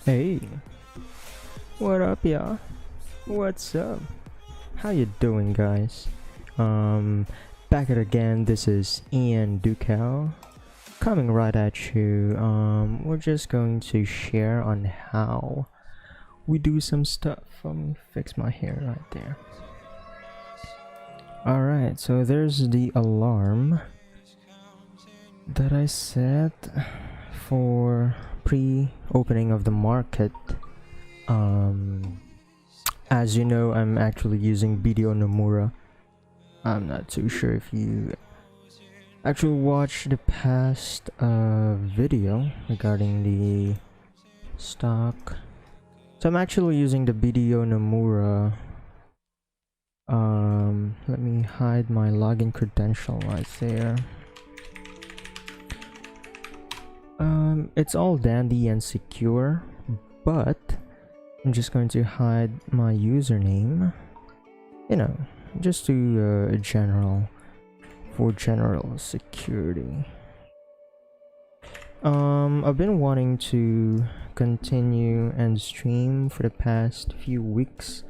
Hey, what up, y'all? What's up? How you doing, guys? Um, Back at it again. This is Ian Ducal coming right at you. We're just going to share on how we do some stuff. Let me fix my hair right there. Alright, so there's the alarm that I set for pre-opening of the market. As you know, I'm actually using BDO Nomura. I'm not too sure if you actually watched the past video regarding the stock. So I'm actually using the BDO Nomura. Let me hide my login credential right there. It's all dandy and secure, but I'm just going to hide my username, you know, just to for general security. I've been wanting to continue and stream for the past few weeks,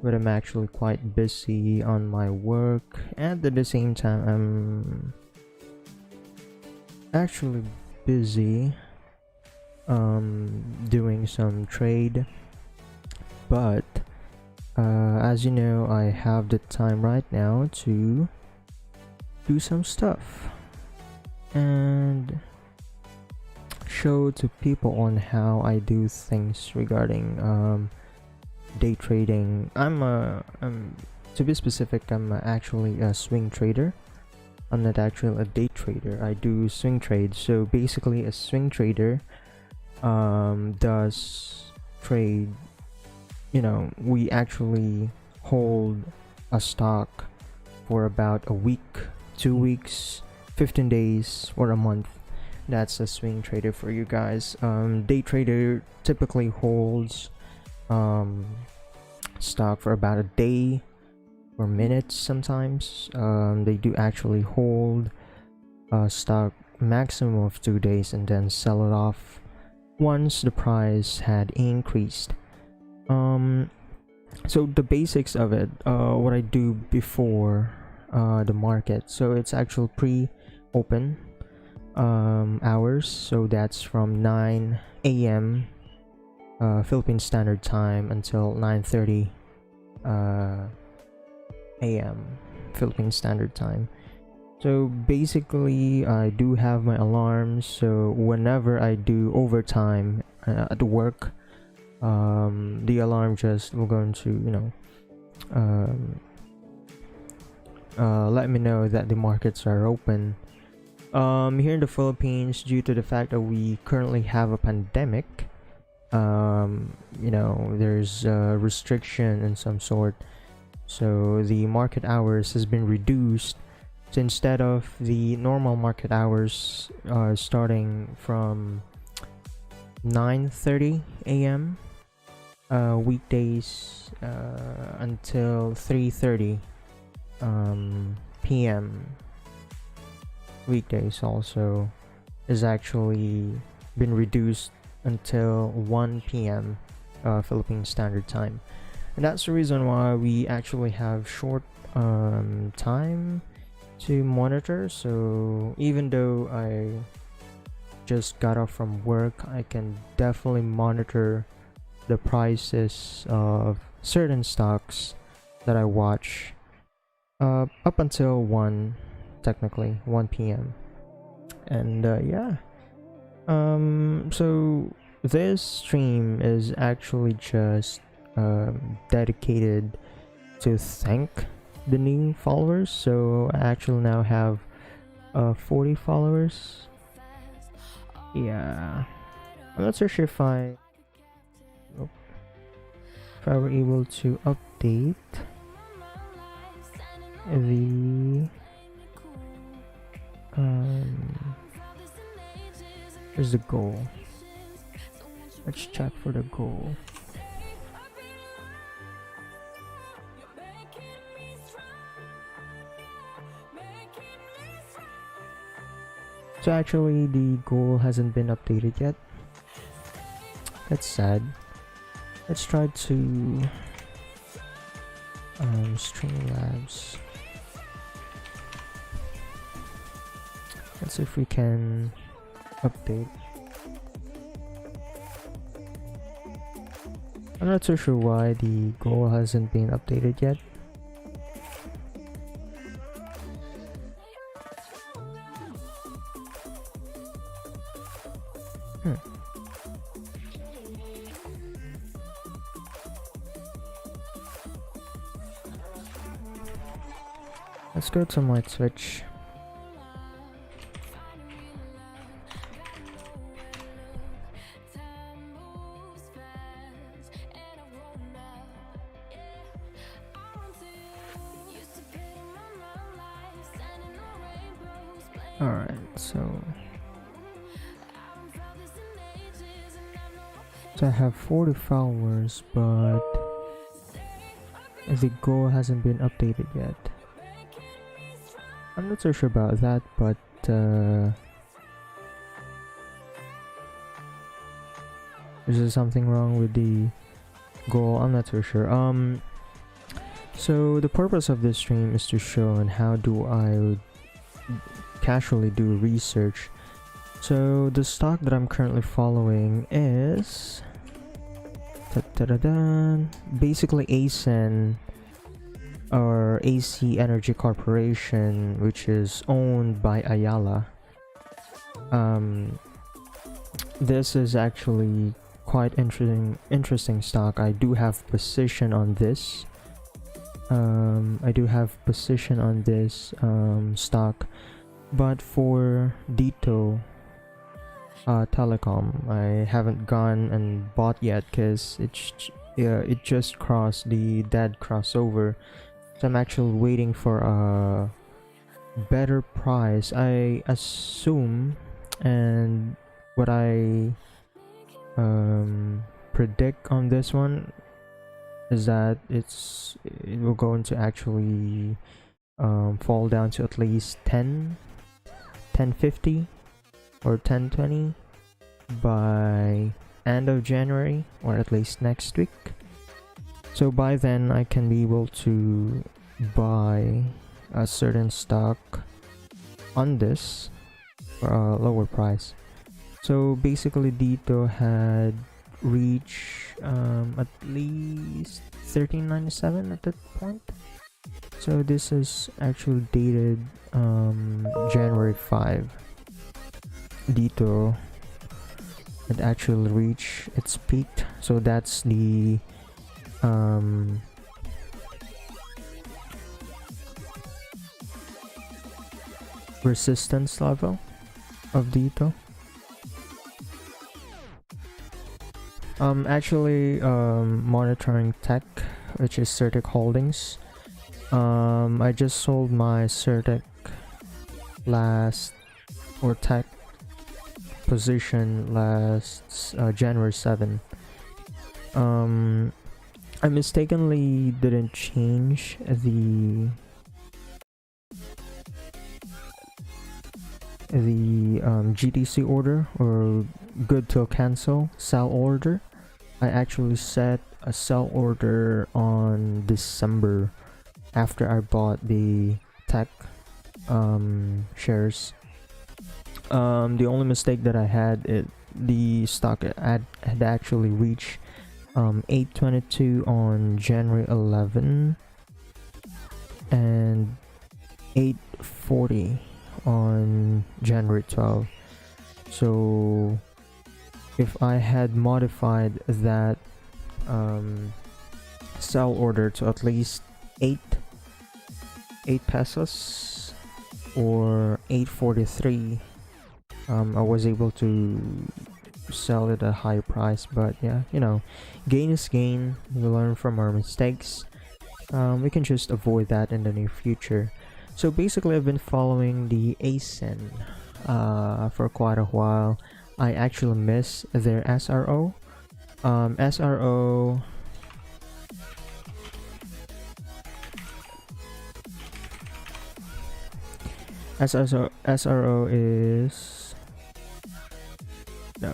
but I'm actually quite busy on my work, and at the same time I'm actually busy doing some trade. But as you know, I have the time right now to do some stuff and show to people on how I do things regarding day trading. To be specific, I'm actually a swing trader. I'm not actually a day trader. I do swing trade. So basically, a swing trader does trade. You know, we actually hold a stock for about a week, 2 weeks, 15 days, or a month. That's a swing trader for you guys. Day trader typically holds stock for about a day or minutes sometimes. They do actually hold stock maximum of 2 days and then sell it off once the price had increased. So the basics of it, what I do before the market, so it's actual pre-open hours, so that's from 9 a.m. Philippine Standard Time until 9:30 a.m. Philippine Standard Time. So basically I do have my alarms, so whenever I do overtime at work, the alarm just will going to, you know, let me know that the markets are open. Here in the Philippines, due to the fact that we currently have a pandemic, you know, there's a restriction in some sort, so the market hours has been reduced. So instead of the normal market hours starting from 9:30 a.m. Weekdays until 3:30 p.m. weekdays also is actually been reduced until 1 p.m. Philippine Standard Time, and that's the reason why we actually have short time to monitor. So even though I just got off from work, I can definitely monitor the prices of certain stocks that I watch up until 1 p.m. And yeah, so this stream is actually just dedicated to thank the new followers. So I actually now have 40 followers. Yeah, I'm not so sure if I were able to update the here's the goal. Let's check for the goal. So actually the goal hasn't been updated yet. That's sad. Let's try to Streamlabs. Let's see if we can update. I'm not so sure why the goal hasn't been updated yet. Let's go to my Twitch. Alright, so I have 40 followers, but the goal hasn't been updated yet. I'm not so sure about that, but is there something wrong with the goal? I'm not so sure. So the purpose of this stream is to show on how do I casually do research. So the stock that I'm currently following is basically ACEN, or AC Energy Corporation, which is owned by Ayala. This is actually quite interesting stock. I do have position on this. Stock, but for Dito Telecom, I haven't gone and bought yet because it just crossed the dead crossover. So I'm actually waiting for a better price, I assume, and what I predict on this one is that it will go into actually fall down to at least 1050 or 1020 by end of January, or at least next week. So by then I can be able to buy a certain stock on this for a lower price. So basically Dito had reached at least 1397 at that point. So this is actually dated January 5. Dito had actually reached its peak. So that's the resistance level of Dito. Actually monitoring tech, which is Certic Holdings. I just sold my Certic tech position last January 7. I mistakenly didn't change the GTC order, or good till cancel sell order. I actually set a sell order on December after I bought the tech shares. The only mistake that I had, the stock had actually reached 822 on January 11 and 840 on January 12. So if I had modified that sell order to at least 8 pesos or 843, I was able to sell it at a higher price. But yeah, you know, gain is gain. We learn from our mistakes. We can just avoid that in the near future. So basically I've been following the ACEN for quite a while. I actually miss their SRO. SRO is no.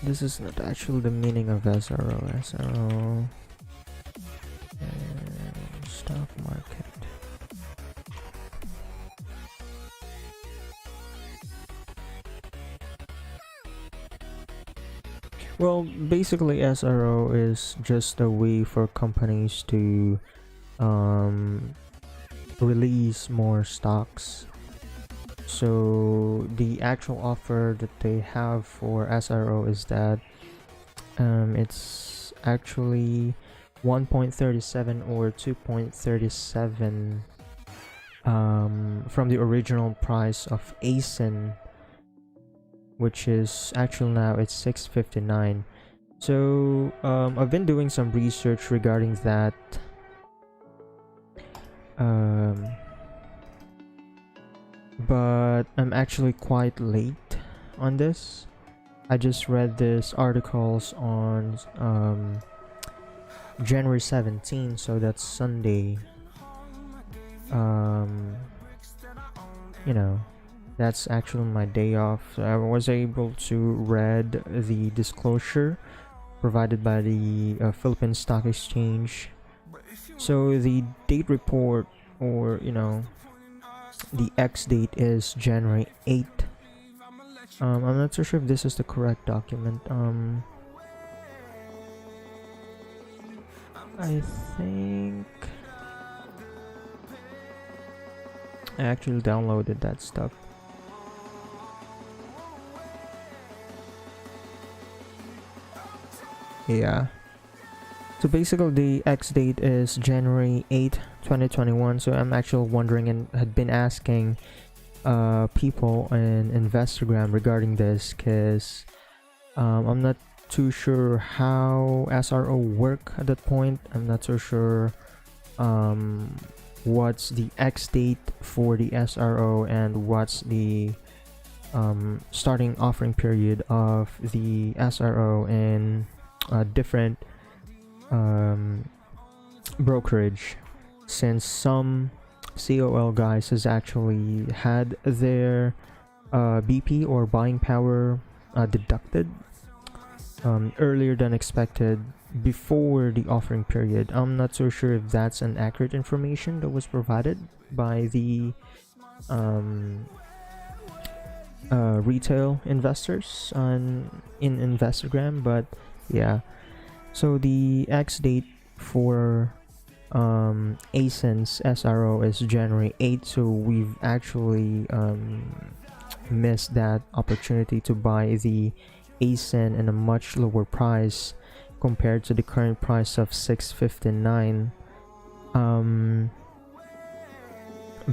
this is not actually the meaning of SRO. SRO stock market. Well, basically SRO is just a way for companies to release more stocks. So the actual offer that they have for SRO is that it's actually 1.37 or 2.37 from the original price of ASIN, which is actually now it's 6.59. So I've been doing some research regarding that. But I'm actually quite late on this. I just read this articles on January 17, so that's Sunday. You know, that's actually my day off. So I was able to read the disclosure provided by the Philippine Stock Exchange. So the date report, or the X date is January 8. I'm not so sure if this is the correct document. I think I actually downloaded that stuff. Yeah. So basically the X date is January 8, 2021. So I'm actually wondering and had been asking people in Instagram regarding this, because I'm not too sure how SRO work at that point. I'm not so sure what's the X date for the SRO and what's the starting offering period of the SRO in different brokerage, since some COL guys has actually had their BP or buying power deducted earlier than expected before the offering period. I'm not so sure if that's an accurate information that was provided by the retail investors in Instagram, but yeah. So the X date for ASIN's SRO is January 8, so we've actually missed that opportunity to buy the ASIN in a much lower price compared to the current price of 6.59.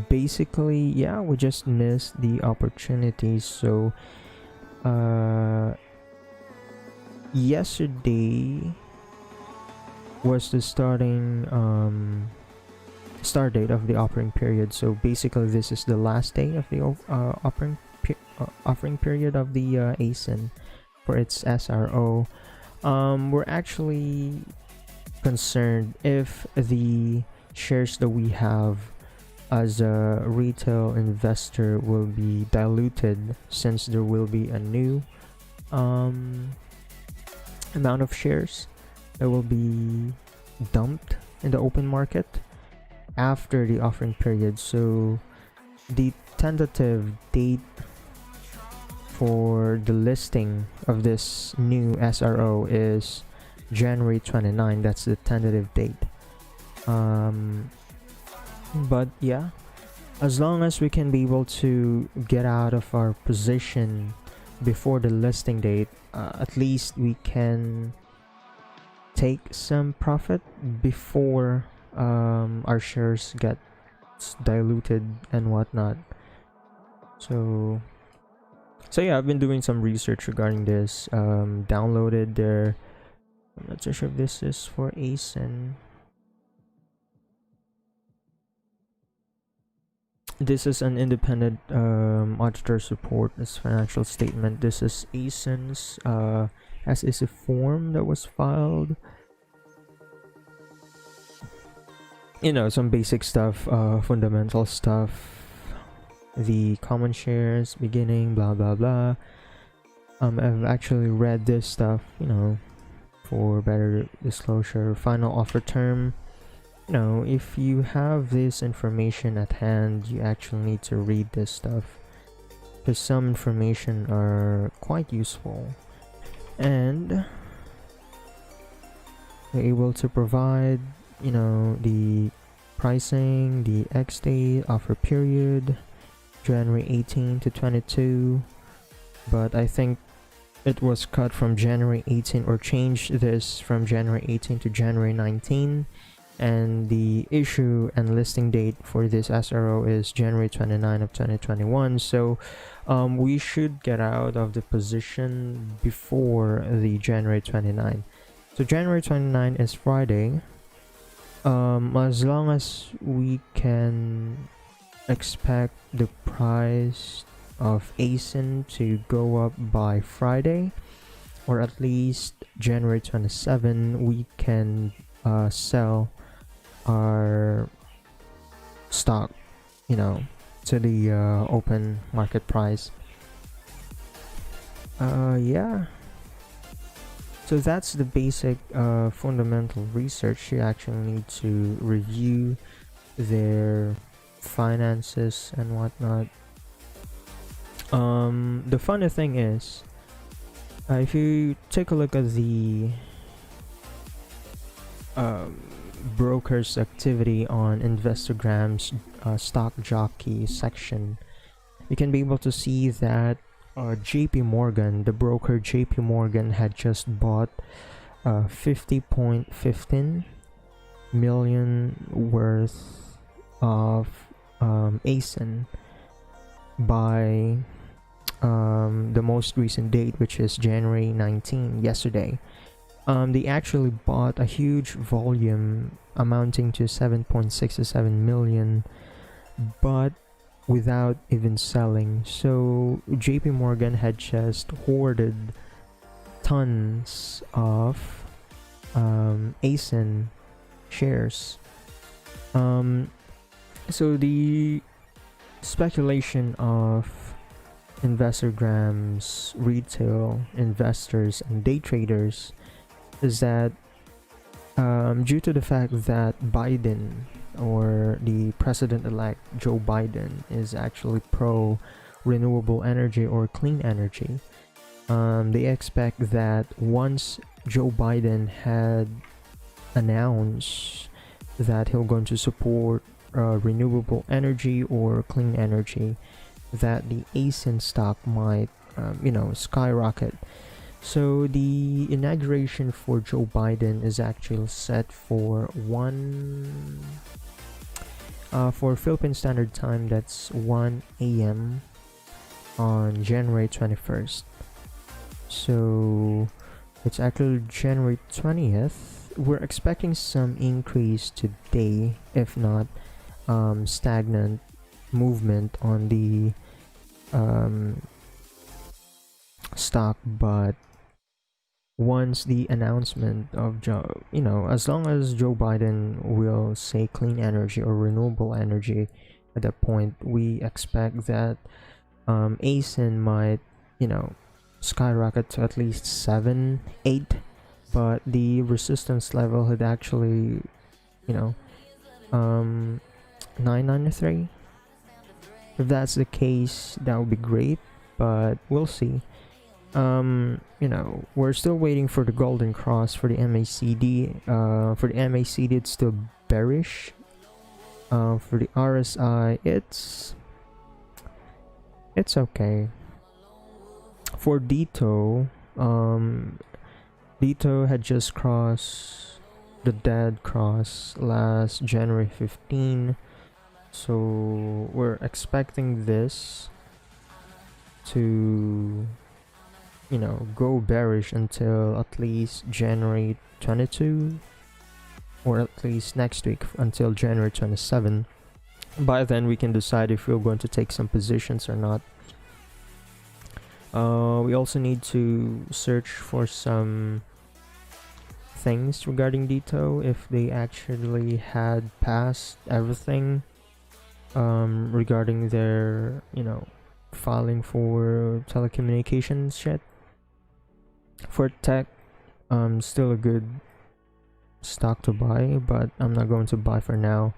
Basically, yeah, we just missed the opportunity. So yesterday was the start date of the offering period. So basically this is the last day of the offering period of the ASIN for its SRO. We're actually concerned if the shares that we have as a retail investor will be diluted, since there will be a new amount of shares that will be dumped in the open market after the offering period. So the tentative date for the listing of this new SRO is January 29. That's the tentative date. But yeah, as long as we can be able to get out of our position before the listing date, at least we can take some profit before our shares get diluted and whatnot. So yeah, I've been doing some research regarding this. Downloaded their, I'm not so sure if this is for ASIN. This is an independent auditor support this financial statement. This is ASIN's as is a form that was filed. Some basic stuff, fundamental stuff, the common shares beginning, blah blah blah. I've actually read this stuff, for better disclosure. Final offer term. If you have this information at hand, you actually need to read this stuff, because some information are quite useful, and we're able to provide, the pricing, the X date, offer period, January 18 to 22. But I think it was cut from January 18, or changed this from January 18 to January 19. And the issue and listing date for this SRO is January 29 of 2021. So we should get out of the position before the January 29. So January 29 is Friday. As long as we can expect the price of ASIN to go up by Friday, or at least January 27, we can sell our stock, to the open market price. Yeah. So that's the basic fundamental research. You actually need to review their finances and whatnot. The funny thing is, if you take a look at the broker's activity on Investogram's stock jockey section, you can be able to see that JP Morgan, the broker JP Morgan, had just bought 50.15 million worth of ASIN by the most recent date, which is January 19, yesterday. They actually bought a huge volume amounting to 7.67 million, but without even selling. So JP Morgan had just hoarded tons of ASIN shares. So the speculation of Investogram's retail investors and day traders is that due to the fact that Biden, or the president-elect Joe Biden, is actually pro renewable energy or clean energy, they expect that once Joe Biden had announced that he'll going to support renewable energy or clean energy, that the ASIN stock might skyrocket. So the inauguration for Joe Biden is actually set for for Philippine Standard Time, that's 1 a.m. on January 21st. So it's actually January 20th. We're expecting some increase today, if not stagnant movement on the stock. But once the announcement of as long as Joe Biden will say clean energy or renewable energy, at that point we expect that ASIN might skyrocket to at least 7, 8, but the resistance level had actually 993. If that's the case, that would be great, but we'll see. We're still waiting for the golden cross for the MACD. For the MACD, it's still bearish. For the RSI, it's okay. For DITO, DITO had just crossed the dead cross last January 15, so we're expecting this to go bearish until at least January 22, or at least next week until January 27. By then we can decide if we're going to take some positions or not. We also need to search for some things regarding DITO, if they actually had passed everything regarding their filing for telecommunications shit. For tech, still a good stock to buy, but I'm not going to buy for now.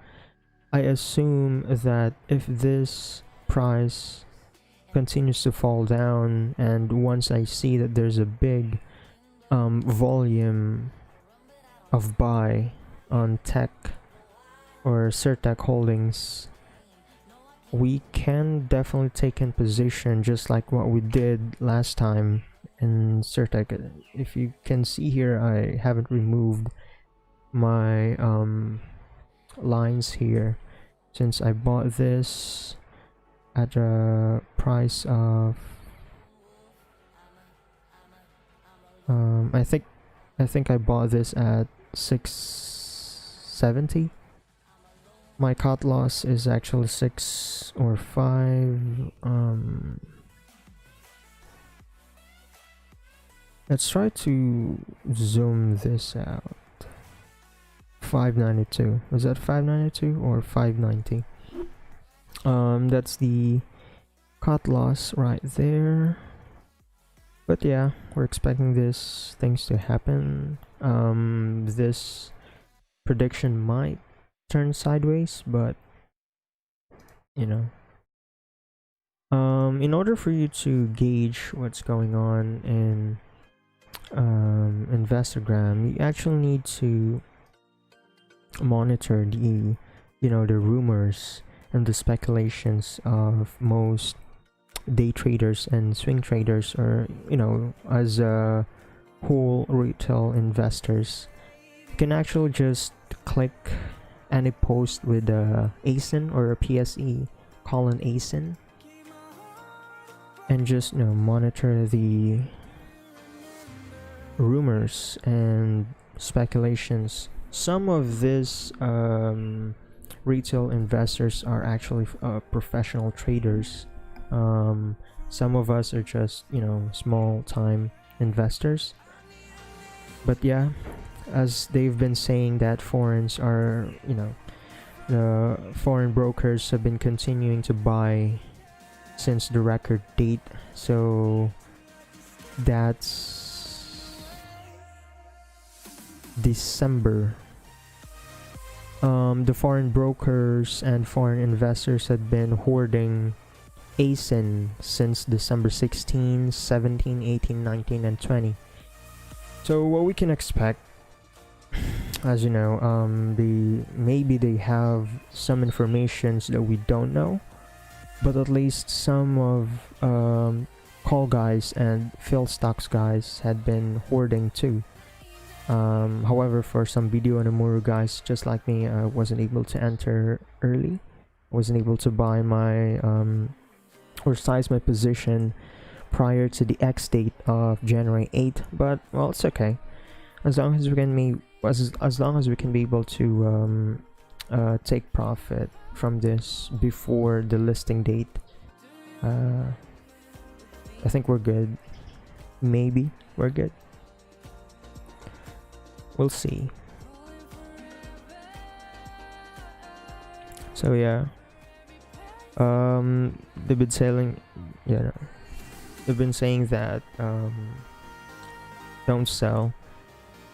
I assume that if this price continues to fall down, and once I see that there's a big volume of buy on tech or Certec Holdings, we can definitely take in position just like what we did last time in Certec. If you can see here, I haven't removed my lines here since I bought this at a price of I think I bought this at 670. My cut loss is actually 6 or 5. Let's try to zoom this out. 592. Was that 592 or 590? That's the cut loss right there. But yeah, we're expecting this things to happen. This prediction might turn sideways, but you know, in order for you to gauge what's going on in Investogram, you actually need to monitor the the rumors and the speculations of most day traders and swing traders, or as whole retail investors. You can actually just click any post with a ASIN or a PSE colon ASIN and just monitor the rumors and speculations. Some of these retail investors are actually professional traders. Some of us are just small time investors. But yeah, as they've been saying that foreigners are the foreign brokers have been continuing to buy since the record date, so that's December. The foreign brokers and foreign investors had been hoarding ASIN since December 16, 17, 18, 19, and 20. So what we can expect, as you know, maybe they have some informations that we don't know, but at least some of call guys and fill stocks guys had been hoarding too. However, for some Video and Amuru guys just like me, I wasn't able to enter early. I wasn't able to buy my or size my position prior to the X date of January 8th, but well, it's okay. As long as we can as long as we can be able to take profit from this before the listing date, I think we're good. Maybe we're good. We'll see. So yeah, they've been selling. Yeah, no. They've been saying that don't sell.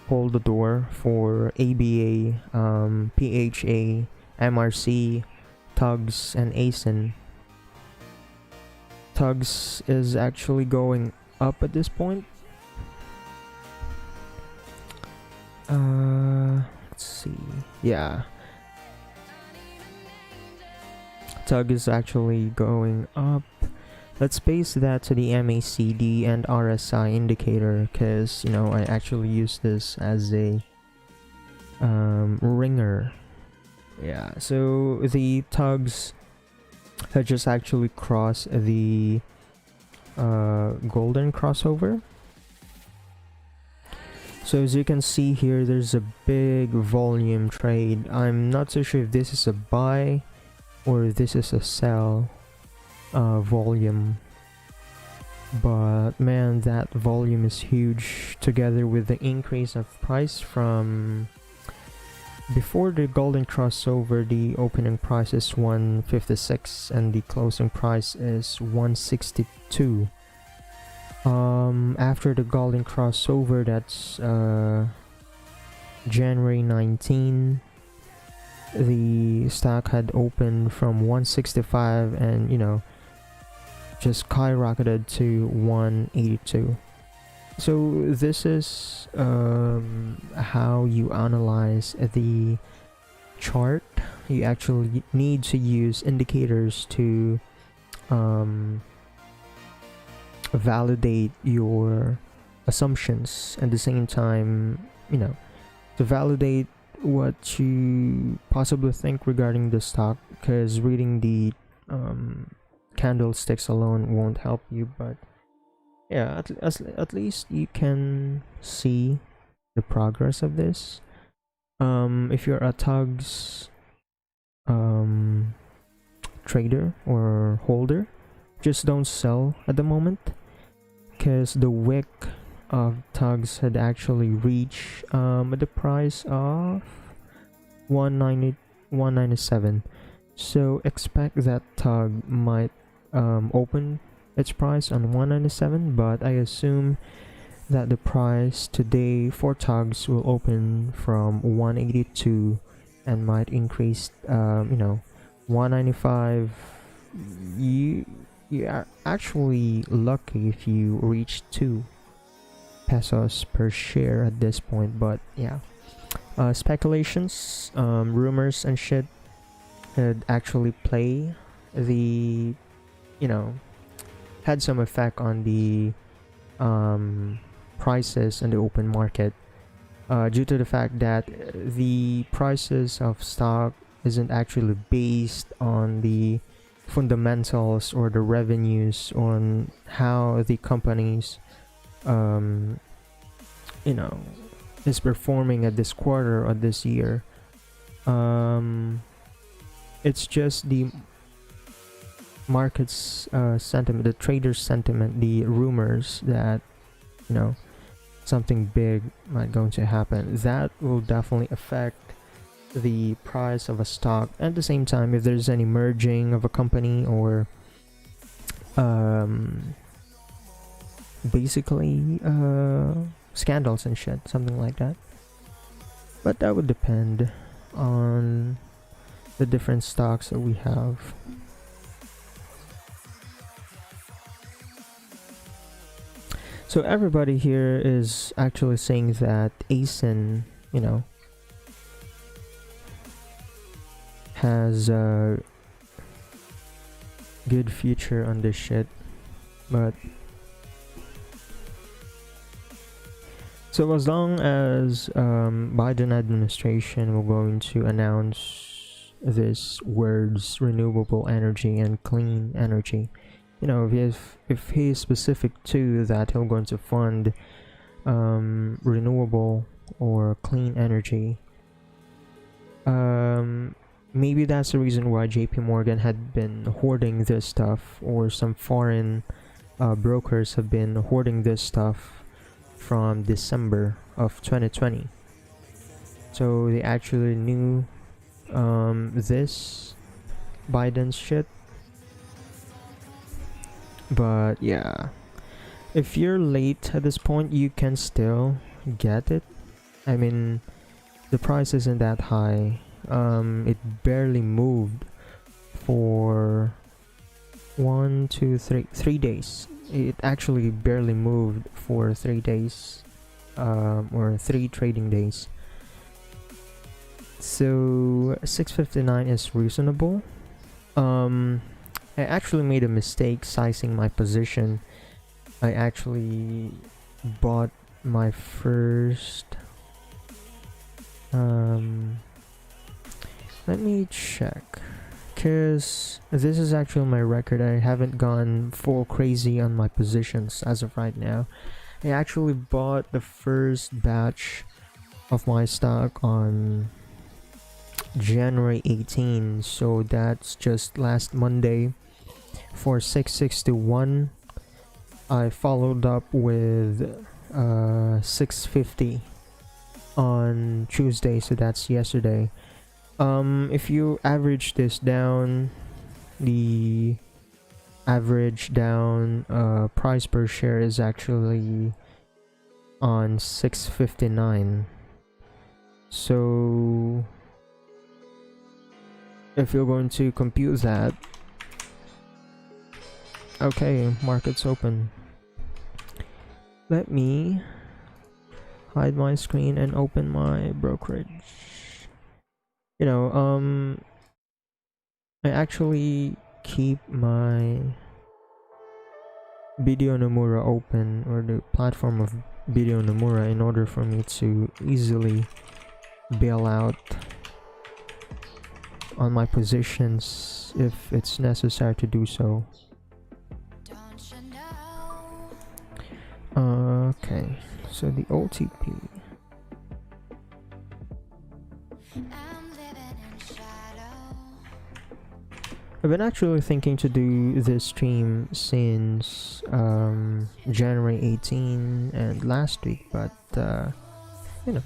Hold the door for ABA, PHA, MRC, Tugs, and ASIN. Tugs is actually going up at this point. Let's see. Yeah. Tug is actually going up. Let's base that to the MACD and RSI indicator, because I actually use this as a ringer. Yeah, so the Tugs had just actually crossed the golden crossover. So as you can see here, there's a big volume trade. I'm not so sure if this is a buy or this is a sell volume, but man, that volume is huge, together with the increase of price from before the golden crossover. The opening price is 156 and the closing price is 162. After the golden crossover, that's January 19, the stock had opened from 165 and just skyrocketed to 182. So this is how you analyze the chart. You actually need to use indicators to validate your assumptions, at the same time to validate what you possibly think regarding the stock, because reading the candlesticks alone won't help you. But yeah, at least you can see the progress of this. If you're a tugs trader or holder, just don't sell at the moment, because the wick of tugs had actually reached the price of 197. So expect that tug might open its price on 197, but I assume that the price today for tugs will open from 182 and might increase 195. You are actually lucky if you reach 2 pesos per share at this point. But yeah, speculations, rumors and shit could actually play the had some effect on the prices in the open market, due to the fact that the prices of stock isn't actually based on the fundamentals or the revenues, on how the companies is performing at this quarter or this year. It's just the market's sentiment, the traders sentiment, the rumors that something big might going to happen. That will definitely affect the price of a stock. At the same time, if there's any merging of a company or basically scandals and shit, something like that. But that would depend on the different stocks that we have. So everybody here is actually saying that ASIN, has a good future on this shit. But so as long as Biden administration will going to announce this words renewable energy and clean energy, if he is specific to that, he'll going to fund renewable or clean energy. Maybe that's the reason why JP Morgan had been hoarding this stuff, or some foreign brokers have been hoarding this stuff from December of 2020. So they actually knew this Biden's shit. But yeah, if you're late at this point, you can still get it. I mean, the price isn't that high. It barely moved for 3 days. It actually barely moved for 3 days, or 3 trading days. So 659 is reasonable. I actually made a mistake sizing my position. I actually bought my first let me check, because this is actually my record. I haven't gone full crazy on my positions as of right now. I actually bought the first batch of my stock on January 18, so that's just last Monday for 661. I followed up with 650 on Tuesday, so that's yesterday. If you average this down, the average down price per share is actually on 659. So if you're going to compute that, okay, market's open. Let me hide my screen and open my brokerage. You know, I actually keep my Video Nomura open, or the platform of Video Nomura, in order for me to easily bail out on my positions if it's necessary to do so. Okay, so the OTP. I've been actually thinking to do this stream since January 18 and last week, but you know.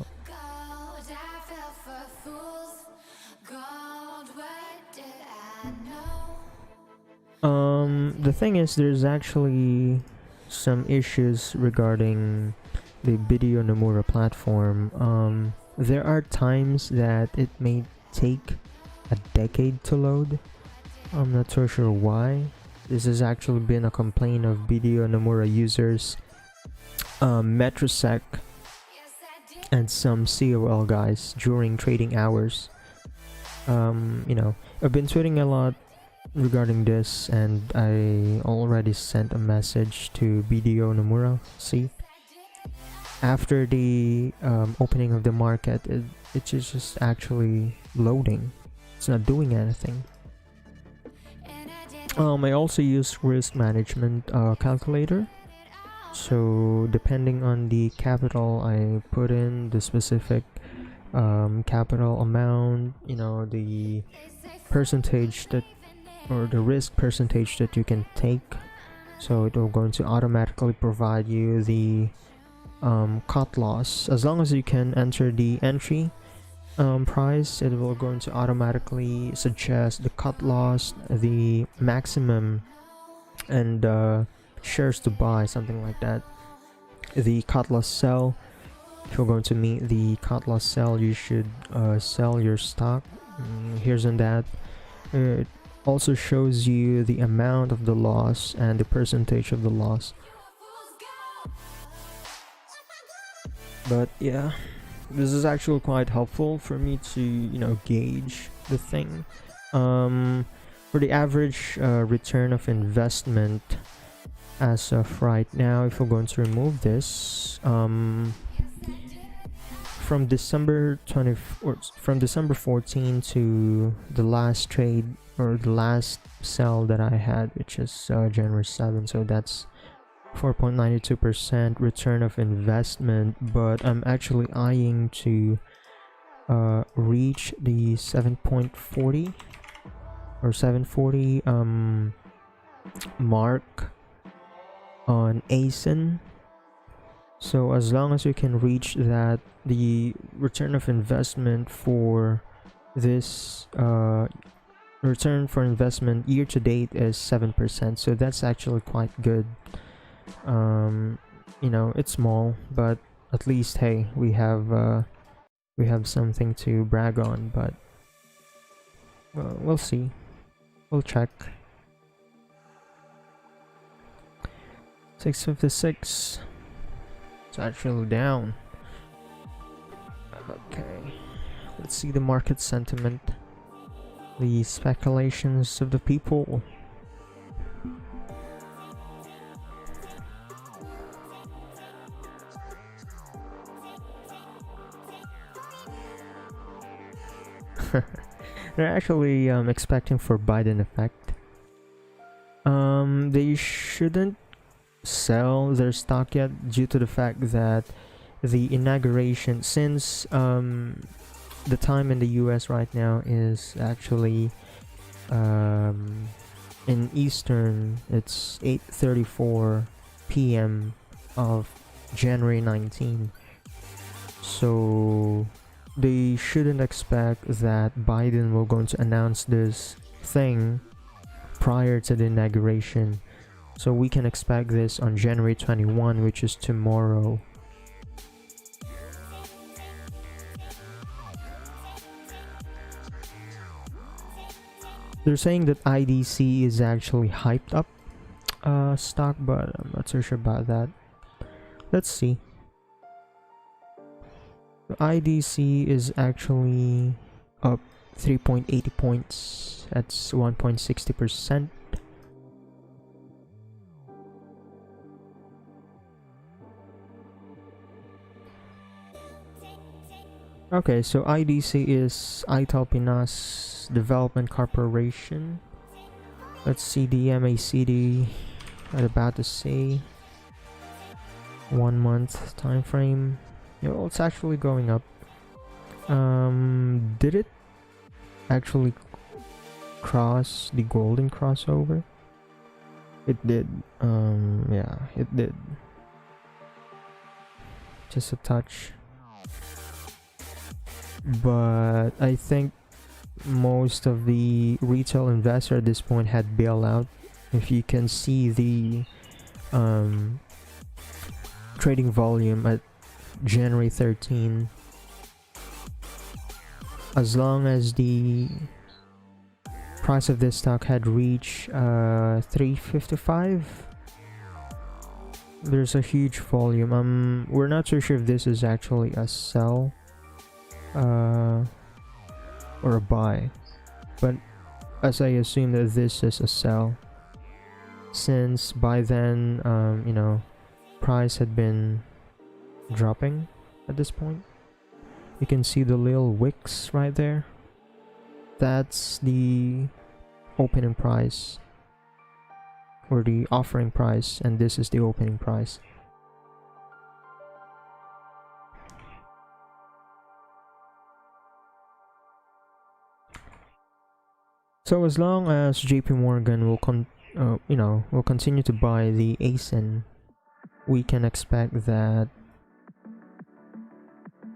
The thing is, there's actually some issues regarding the Video Nomura platform. There are times that it may take a decade to load. I'm not so sure why. This has actually been a complaint of Video Nomura users, Metrosec, and some COL guys during trading hours. You know, I've been tweeting a lot regarding this, and I already sent a message to Video Nomura. See, after the opening of the market, it's just actually loading. It's not doing anything. I also use risk management calculator. So depending on the capital I put in, the specific capital amount, you know, the percentage that, or the risk percentage that you can take, so it will going to automatically provide you the cut loss. As long as you can enter the entry price, it will going to automatically suggest the cut loss, the maximum, and shares to buy, something like that. The cut loss sell, if you're going to meet the cut loss sell, you should sell your stock. Here's on that. It also shows you the amount of the loss and the percentage of the loss. But yeah, this is actually quite helpful for me to, you know, gauge the thing. For the average return of investment as of right now, if we're going to remove this, from December 20 or from December 14 to the last trade, or the last sell that I had, which is January 7, so that's 4.92% return of investment. But I'm actually eyeing to reach the 7.40 or 740 mark on ASIN. So as long as you can reach that, the return of investment for this return for investment year to date is 7%, so that's actually quite good. You know, it's small, but at least, hey, we have something to brag on. But we'll see, we'll check. 656, it's actually down. Okay, let's see the market sentiment, the speculations of the people. They're actually expecting for Biden effect. They shouldn't sell their stock yet due to the fact that the inauguration, since the time in the US right now is actually in Eastern, it's 8:34 p.m. of January 19. So they shouldn't expect that Biden will going to announce this thing prior to the inauguration. So we can expect this on January 21, which is tomorrow. They're saying that IDC is actually hyped up stock, but I'm not so sure about that. Let's see. IDC is actually up 3.80 points. That's 1.60%. Okay, so IDC is Italpinas Development Corporation. Let's see the MACD. I'm about to say 1 month time frame. Yeah, it's actually going up. Did it actually cross the golden crossover? It did. Yeah, it did. Just a touch. But I think most of the retail investor at this point had bailout. If you can see the trading volume at January 13, as long as the price of this stock had reached 355, there's a huge volume. We're not so sure if this is actually a sell or a buy, but as I assume that this is a sell, since by then you know, price had been dropping at this point. You can see the little wicks right there. That's the opening price or the offering price, and this is the opening price. So as long as JP Morgan will will continue to buy the ASIN, we can expect that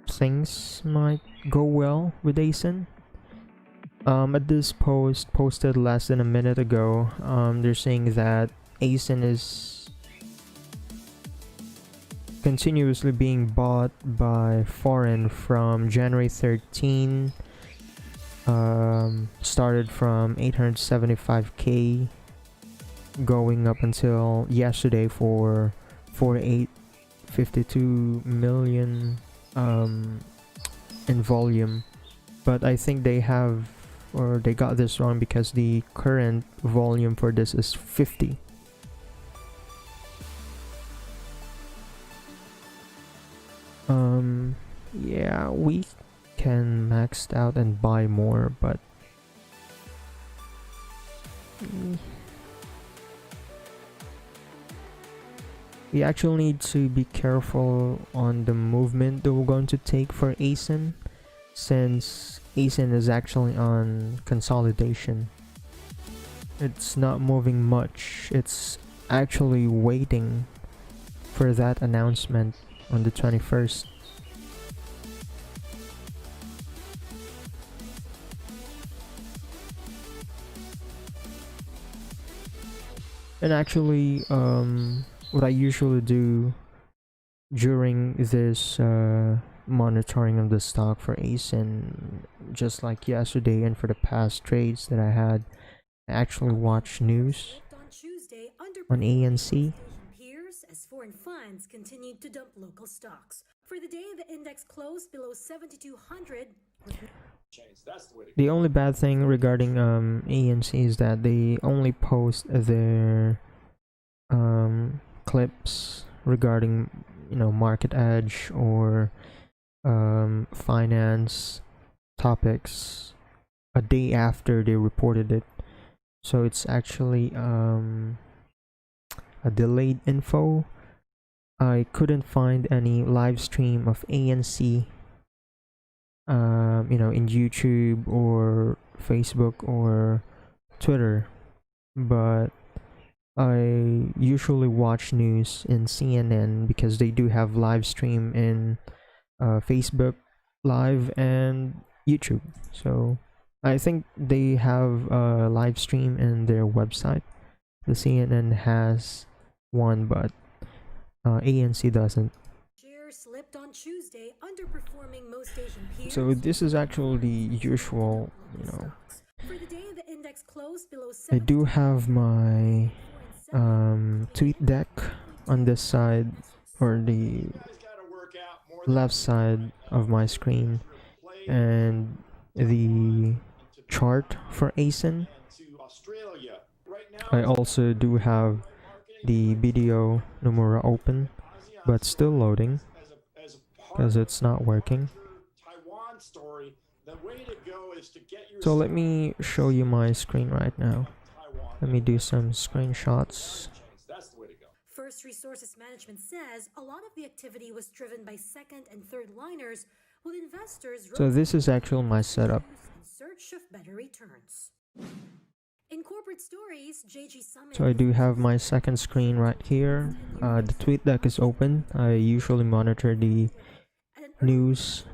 things might go well with ASIN. At this post posted less than a minute ago, they're saying that ASIN is continuously being bought by foreign from January 13. Started from 875k going up until yesterday for 48.52 million in volume. But I think they got this wrong, because the current volume for this is 50. Yeah, we can max out and buy more, but we actually need to be careful on the movement that we're going to take for ASIN, since ASIN is actually on consolidation. It's not moving much. It's actually waiting for that announcement on the 21st. And actually, what I usually do during this monitoring of the stock for ASIN, just like yesterday and for the past trades that I had, I actually watch news on ANC. As foreign funds continued to dump local stocks. For the day, the index closed below 7,200. The only bad thing regarding ANC is that they only post their clips regarding, market edge or finance topics a day after they reported it. So it's actually a delayed info. I couldn't find any live stream of ANC in YouTube or Facebook or Twitter, but I usually watch news in CNN because they do have live stream in Facebook Live and YouTube. So I think they have a live stream in their website. The CNN has one, but ANC doesn't. Shares slipped on Tuesday, underperforming most Asian peers. So this is actually the usual, For the day, the index closed below I do have my tweet deck on this side, or the left side of my screen, and the chart for ASIN. I also do have the video Nomura open, but still loading because it's not working. So let me show you my screen right now. Let me do some screenshots. First Resources Management says a lot of the activity was driven by second and third liners, with investors So this is actually my setup. in search of better returns. In corporate stories, JG Summit So I do have my second screen right here. The tweet deck is open. I usually monitor the news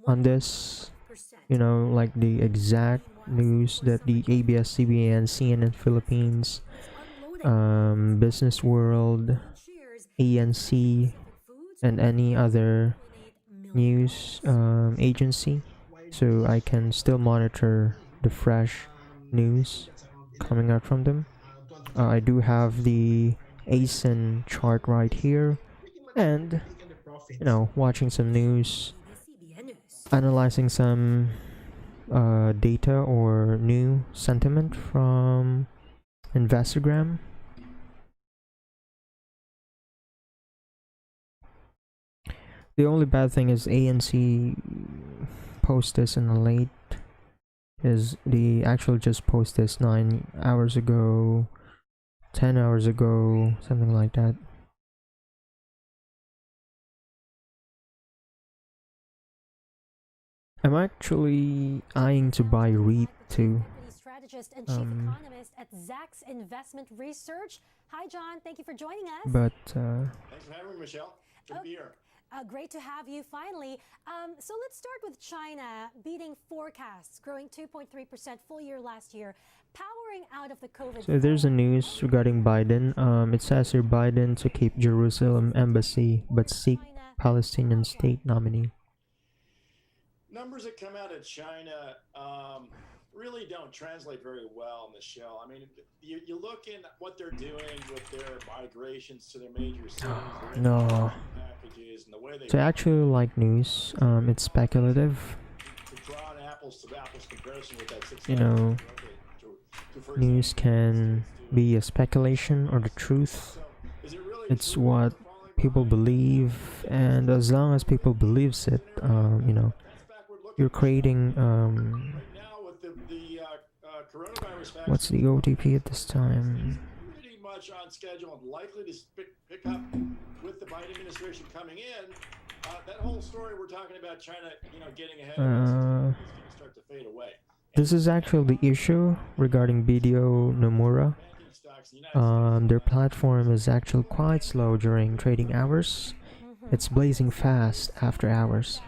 on this, like the exact news that the ABS-CBN, CNN Philippines, Business World, ANC, and any other news agency, so I can still monitor the fresh news coming out from them. I do have the ASIN chart right here, and watching some news, analyzing some data or new sentiment from Investogram. The only bad thing is ANC post this in the late, is the actual just post this 9 hours ago, 10 hours ago, something like that. I'm actually eyeing to buy REIT too. Strategist and chief economist at Zacks Investment Research. Hi, John. Thank you for joining us. But thanks for having me, Michelle. Good to be here. Great to have you finally. So let's start with China beating forecasts, growing 2.3% full year last year, powering out of the COVID. So there's a news regarding Biden. It says here Biden to keep Jerusalem embassy but seek Palestinian state nominee. Numbers that come out of China really don't translate very well, Michelle. I mean, you look in what they're doing with their migrations to their major cities, No. packages, and the way they So I actually like news. It's speculative. to draw an apples to apples comparison with that 6 News can be a speculation or the truth. It's what people believe, and as long as people believes it, you're creating what's the OTP at this time? pretty much on schedule and likely to pick up with the Biden administration coming in. That whole story we're talking about China, getting ahead of us, is going to start to fade away. This is actually the issue regarding BDO Nomura. Their platform is actually quite slow during trading hours. It's blazing fast after hours.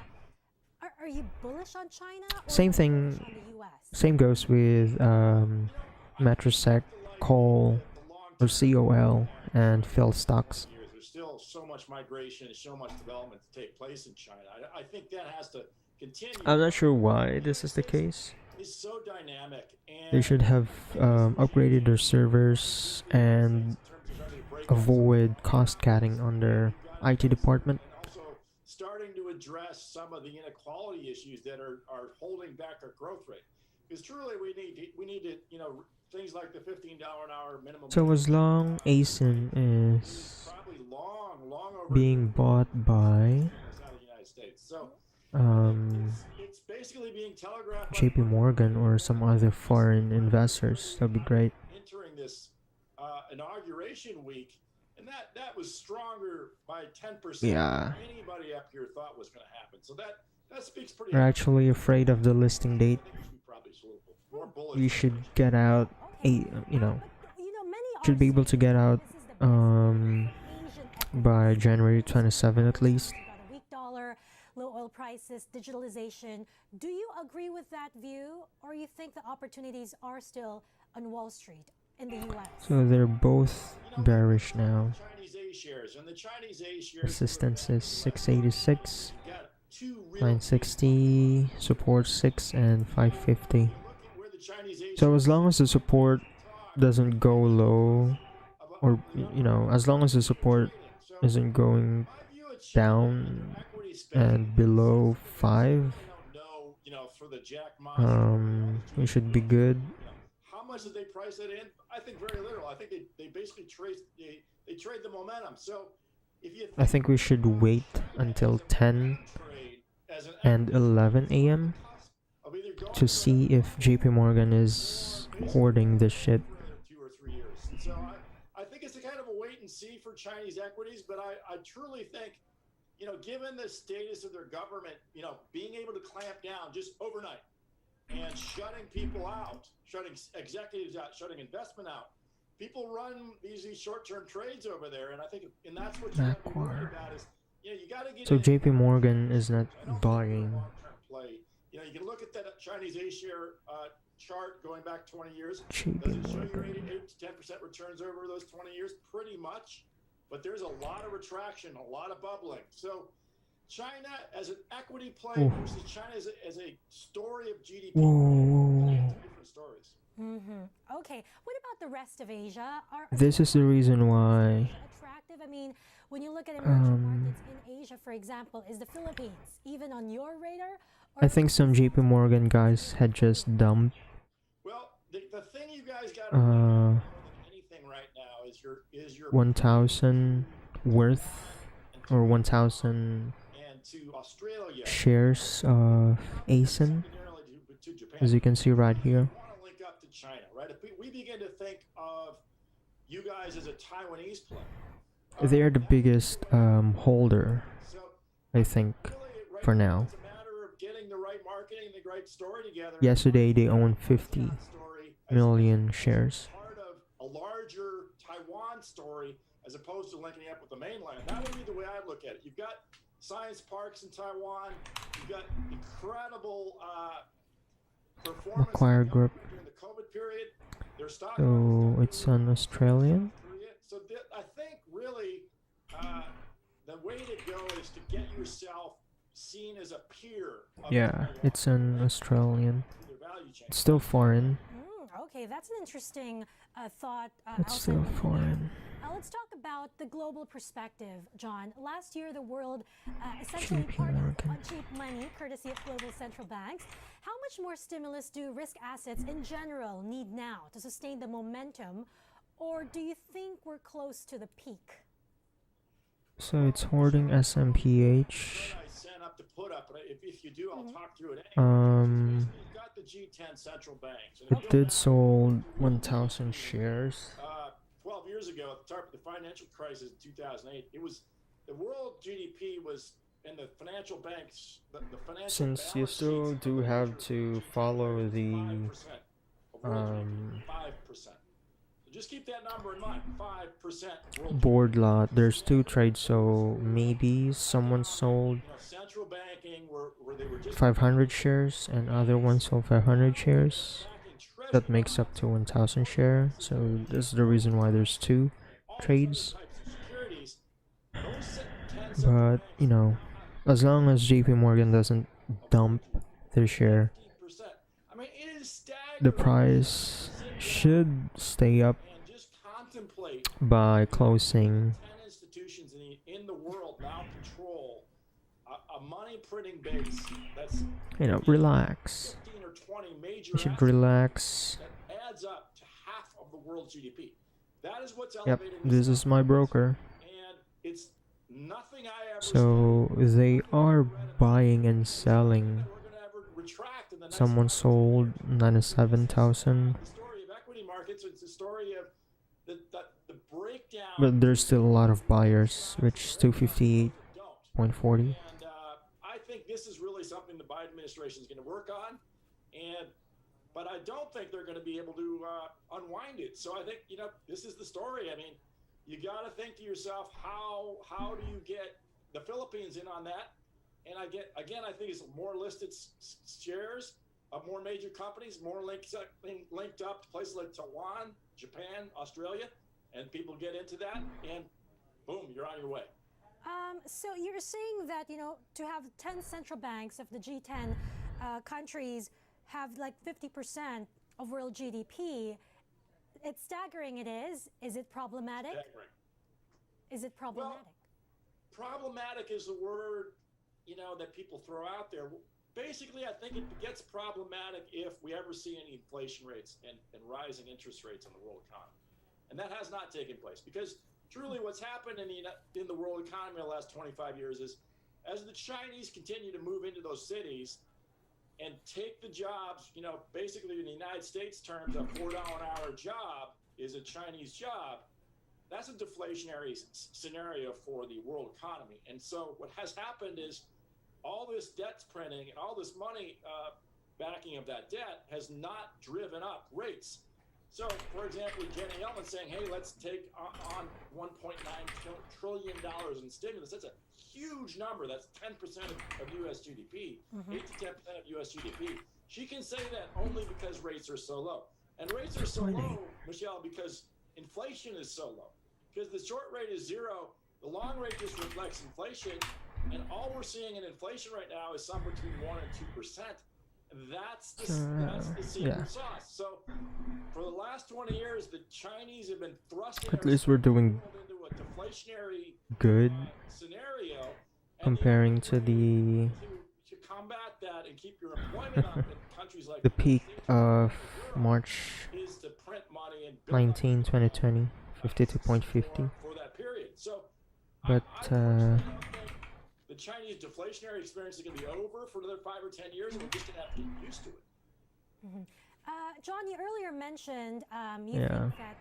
Are you bullish on China? Same thing. Same goes with Metrosec, Cole, or COL, and Phil stocks. There's still so much migration and so much development to take place in China. I think that has to continue. I'm not sure why this is the case. It's so dynamic. And They should have upgraded their servers and avoid cost cutting on their IT department. also starting to address some of the inequality issues that are holding back our growth rate. Because truly, we need to things like the $15 an hour minimum. So as long ASIN is probably long over being bought by outside of the United States. So it's basically being telegraphed. by JP Morgan or some other foreign investors, that'd be great. entering this inauguration week, and that was stronger by 10%. Yeah. than anybody up here thought was going to happen. So that speaks pretty. We're actually afraid of the listing date. Probably more bullish. We should get out Many should be able to get out by January 27 at least. Got a weak dollar, low oil oil prices, digitalization. Do you agree with that view, or you think the opportunities are still on Wall Street in the US? So they're both bearish now. Chinese A shares, and the Chinese A shares Resistance is 686, got two real 960, support 6, and 550. look at where the Chinese A So as long as the support doesn't go low, or as long as the support isn't going down and below 5, for the Jack Ma, we should be good. how much did they price it in? I think very little. I think they basically they trade the momentum. So if you I think we should wait until 10 trade as an and 11 a.m. of either going to see if JP Morgan is hoarding this shit. 2 or 3 years. And so I think it's a kind of a wait and see for Chinese equities, but I truly think, given the status of their government, being able to clamp down just overnight and shutting people out, shutting executives out, shutting investment out, people run these short-term trades over there, and I think, and that's what you have to be worried about is, you got to get So in- JP Morgan is not I don't think buying. it's a long-term play. You can look at that Chinese A share chart going back 20 years. JP Does it show you Morgan. 8 to 10% returns over those 20 years? Pretty much. But there's a lot of retraction, a lot of bubbling. So China as an equity play Ooh. versus China as a story of GDP. Whoa. Two different stories. Okay. What about the rest of Asia? This is the reason why Attractive. I mean, when you look at emerging Um, markets in Asia, for example, is the Philippines even on your radar? Or I think some JP Morgan guys had just dumped Well, the thing you guys got to Uh, more than anything right now is your 1,000 worth or 1,000 and to Australia. shares of ASIN, Secondarily to Japan. as you can see right here. We want to link up to China, right? If we begin to think of you guys as a Taiwanese player, They're the biggest holder, so I think, really, right for now. it's a matter of getting the right marketing, the right story together. Yesterday they owned 50 That story as million shares. part of a larger Taiwan story as opposed to linking up with the mainland. That would be the way I look at it. You've got science parks in Taiwan. You've got incredible performance Macquarie Group. during the COVID period. Their stock So market's it's an Australian. So I think really the way to go is to get yourself seen as a peer. Of Yeah, Taiwan it's an Australian. through their value chain. It's still foreign. Okay, that's an interesting thought. It's outside still looking in. foreign. Now let's talk about the global perspective, John. Last year, the world essentially JP parted Morgan. on cheap money, courtesy of global central banks. How much more stimulus do risk assets in general need now to sustain the momentum, or do you think we're close to the peak? So it's hoarding SMPH. I sent up to put up, but if you do, I'll talk through it. Um, You've got the G10 central banks. And it did sold 1,000 shares. 12 years ago, at the start of the financial crisis in 2008, it was the world GDP was in the financial banks. The financial Since you balance still sheets do of have major to follow the 5% of world GDP, 5%. So just keep that number in mind. 5% world board lot, there's 2 trades, so maybe someone sold central banking where they were just 500 shares and other one sold 500 shares. That makes up to 1,000 share. So this is the reason why there's 2 trades. But as long as JP Morgan doesn't dump their share, I mean, it is the staggering. price should stay up And just contemplate by closing 10 institutions in the world now control a money printing base that's relax. 15 or 20 major You should assets relax. that adds up to half of the world's GDP. That is what's Yep, elevating this is my broker. and it's nothing I ever So they are buying and selling. we're gonna ever retract in the next Someone 5 to 10 sold years. 97,000, The story of equity markets, it's a story of the breakdown. but there's still a lot of buyers, which is 258.40. don't. And I think this is really something the Biden administration is going to work on. But I don't think they're going to be able to unwind it. So I think, this is the story. I mean, you got to think to yourself, how do you get the Philippines in on that? And I think it's more listed shares of more major companies, more linked up to places like Taiwan, Japan, Australia, and people get into that, and boom, you're on your way. So you're saying that, to have 10 central banks of the G10 countries have like 50% of world GDP, it's staggering. It is. Is it problematic? Staggering. Is it problematic? Well, problematic is the word, that people throw out there. Basically, I think it gets problematic if we ever see any inflation rates and rising interest rates in the world economy. And that has not taken place, because truly what's happened in the world economy in the last 25 years is, as the Chinese continue to move into those cities and take the jobs, basically in the United States terms, a $4 an hour job is a Chinese job. That's a deflationary scenario for the world economy. And so what has happened is all this debt printing and all this money backing of that debt has not driven up rates. So, for example, Janet Yellen saying, hey, let's take on $1.9 trillion in stimulus. That's a huge number. That's 10% of U.S. GDP, 8 to 10% of U.S. GDP. She can say that only because rates are so low. And rates are so low, Michelle, because inflation is so low. Because the short rate is zero, the long rate just reflects inflation, and all we're seeing in inflation right now is somewhere between 1% and 2%. That's the secret sauce. So for the last 20 years, the Chinese have been thrusting At least we're doing into a deflationary good scenario, comparing to the to combat that and keep your employment up in countries like the peak States of Europe March is to print money and 19, 2020, 52.50. for that period. So But I personally don't think the Chinese deflationary experience is going to be over for another 5 or 10 years, and we're just going to have to get used to it. John, you earlier mentioned you Yeah. think that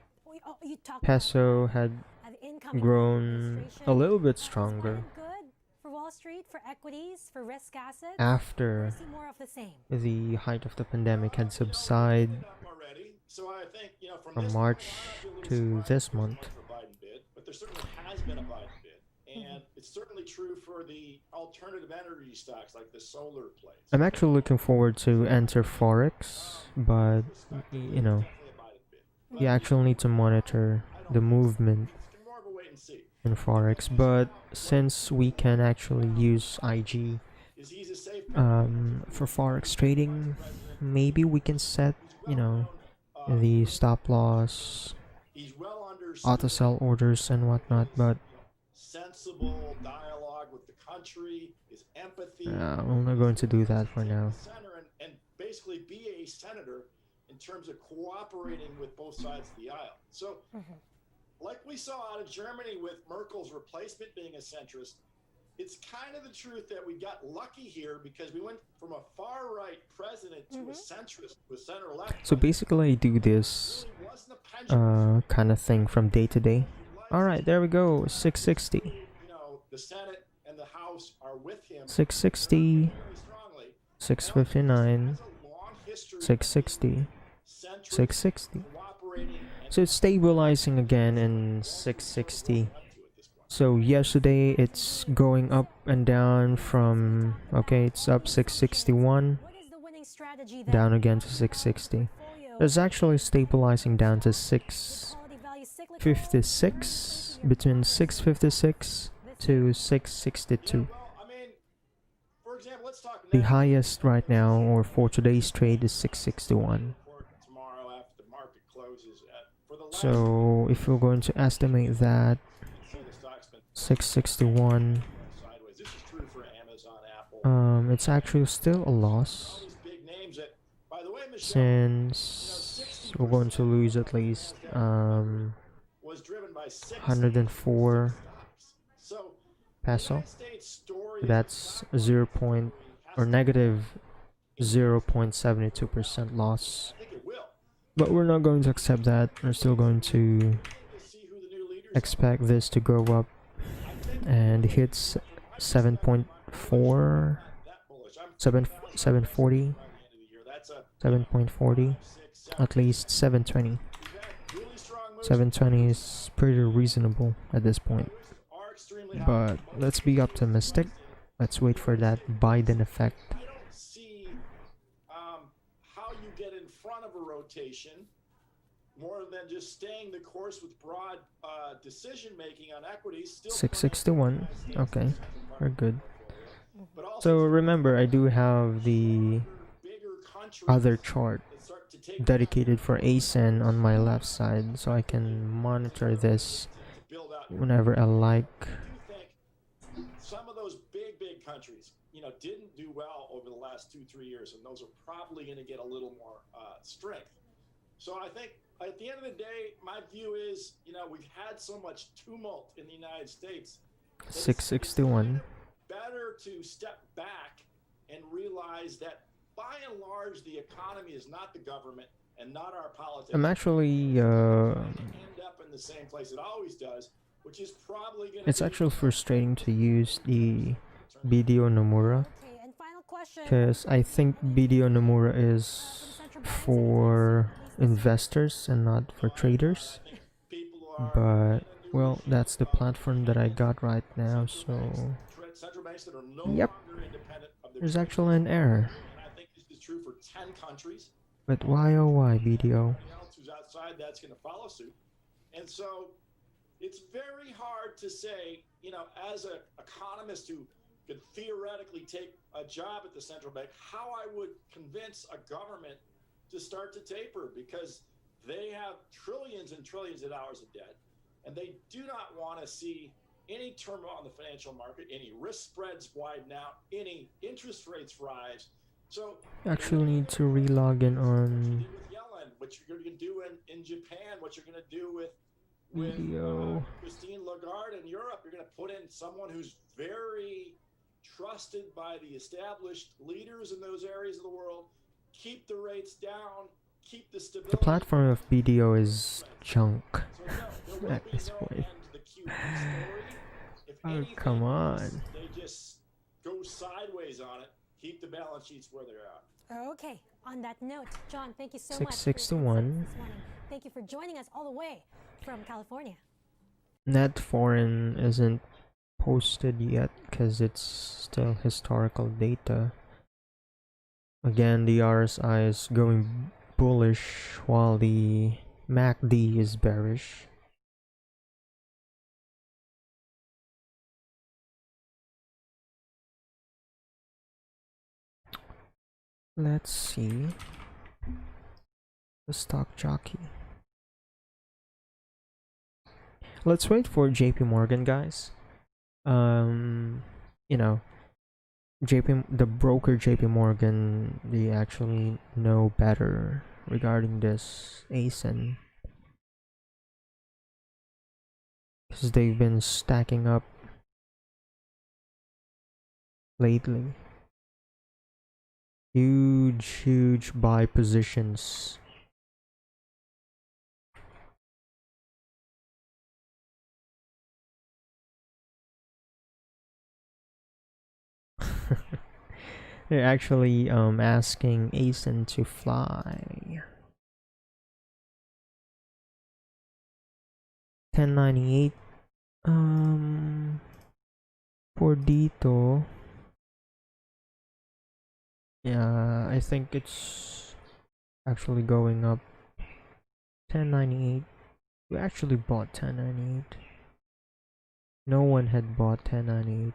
you talked Peso about had the incoming grown administration. a little bit Is stronger climate good for Wall Street, for equities, for risk assets? Or after is it more of the same? the height of the pandemic had subsided Already. So I think, from this March point on, to this month. for Biden bid, but there certainly has been a Biden bid. And it's certainly true for the alternative energy stocks like the solar plays. I'm actually looking forward to enter Forex, but Definitely a Biden bid. you actually need to monitor the movement It's more of a wait and see. in Forex. But since we can actually use IG Is he a safe for Forex trading, maybe we can set, the stop loss, he's well understood. auto sell orders and whatnot, but Sensible dialogue with the country, his empathy. I'm not going to do that for now. Center and basically be a senator in terms of cooperating with both sides of the aisle. So, like we saw out of Germany with Merkel's replacement being a centrist, it's kind of the truth that we got lucky here because we went from a far-right president to a centrist with center-left. So basically I do this Really wasn't a pendulum. kind of thing from day to day. Alright, there we go, 660. The Senate and the House are with him 660, very strongly. 659, Has a long history of 660, centrist, 660. cooperating, and So it's stabilizing again in 660. up to at this point. So yesterday it's going up and down from, okay, it's up 661, What is the winning strategy then? down again to 660. Portfolio, It's actually stabilizing down to quality value cyclical, 656, between 656 to 662. Well, I mean, for example, let's talk The now. highest right now, or for today's trade, is 661. Report tomorrow after the market closes. For the last So if we're going to estimate that, so the stock's been 661, sideways. This is true for Amazon, Apple. it's actually still a All loss, these big names that, by the way, Michelle, since we're going to lose at least was driven by 104 stocks. So peso. United States story is That's 0 point, or negative 0.72% loss. I think it will. But we're not going to accept that. We're still going to We'll see who the new leaders expect this to go up and hits 7.4, that bullish. I'm 740, by the end of the year. That's a 7.40, 6, 7. at least 720. We've had really strong moves. 720 is pretty reasonable at this point. Are extremely high. But let's be optimistic. Let's wait for that Biden effect. I don't see how you get in front of a rotation more than just staying the course with broad decision making on equities. Still 661. Okay, we're good. But also So remember, I do have the bigger countries other chart that start to take dedicated for ASIN on my left side, so I can monitor this to build out. whenever I like. I do think some of those big countries, didn't do well over the last 2-3 years, and those are probably going to get a little more strength. So I think at the end of the day, my view is, we've had so much tumult in the United States. 661. Better to step back and realize that by and large, the economy is not the government and not our politics. I'm actually end up in the same place it always does, which is probably going to. it's actually frustrating to use the BDO Nomura, Okay, and final question. because I think BDO Nomura is for investors and not for traders. But well, that's the platform that I got right now, so Central banks that are no yep, longer independent of their there's actually an error. and I think this is true for 10 countries. But why oh why BDO? Everybody else who's outside that's going to follow suit. And so it's very hard to say, as an economist who could theoretically take a job at the central bank, how I would convince a government to start to taper, because they have trillions and trillions of dollars of debt, and they do not want to see any turmoil in the financial market, any risk spreads widen out, any interest rates rise. So Actually need to relog in on with Yellen, what you're going to do in Japan, what you're going to do with BDO. Christine Lagarde in Europe. You're going to put in someone who's very trusted by the established leaders in those areas of the world. Keep the rates down, keep the stability. The platform of BDO is junk. So no, there will At be this no point. end to the QE story. If Oh, anything, come on. they just go sideways on it. Keep the balance sheets where they're at. Okay, on that note, John, thank you so much. for your 661. insights this morning. Thank you for joining us all the way from California. Net foreign isn't posted yet because it's still historical data. Again, the RSI is going bullish while the MACD is bearish. Let's see the stock jockey. Let's wait for JP Morgan, guys. The broker JP Morgan, they actually know better regarding this ASIN, because they've been stacking up lately. Huge buy positions. They're actually asking ASIN to fly. 1098 for Dito. Yeah, I think it's actually going up. 1098. We actually bought 1098. No one had bought 1098.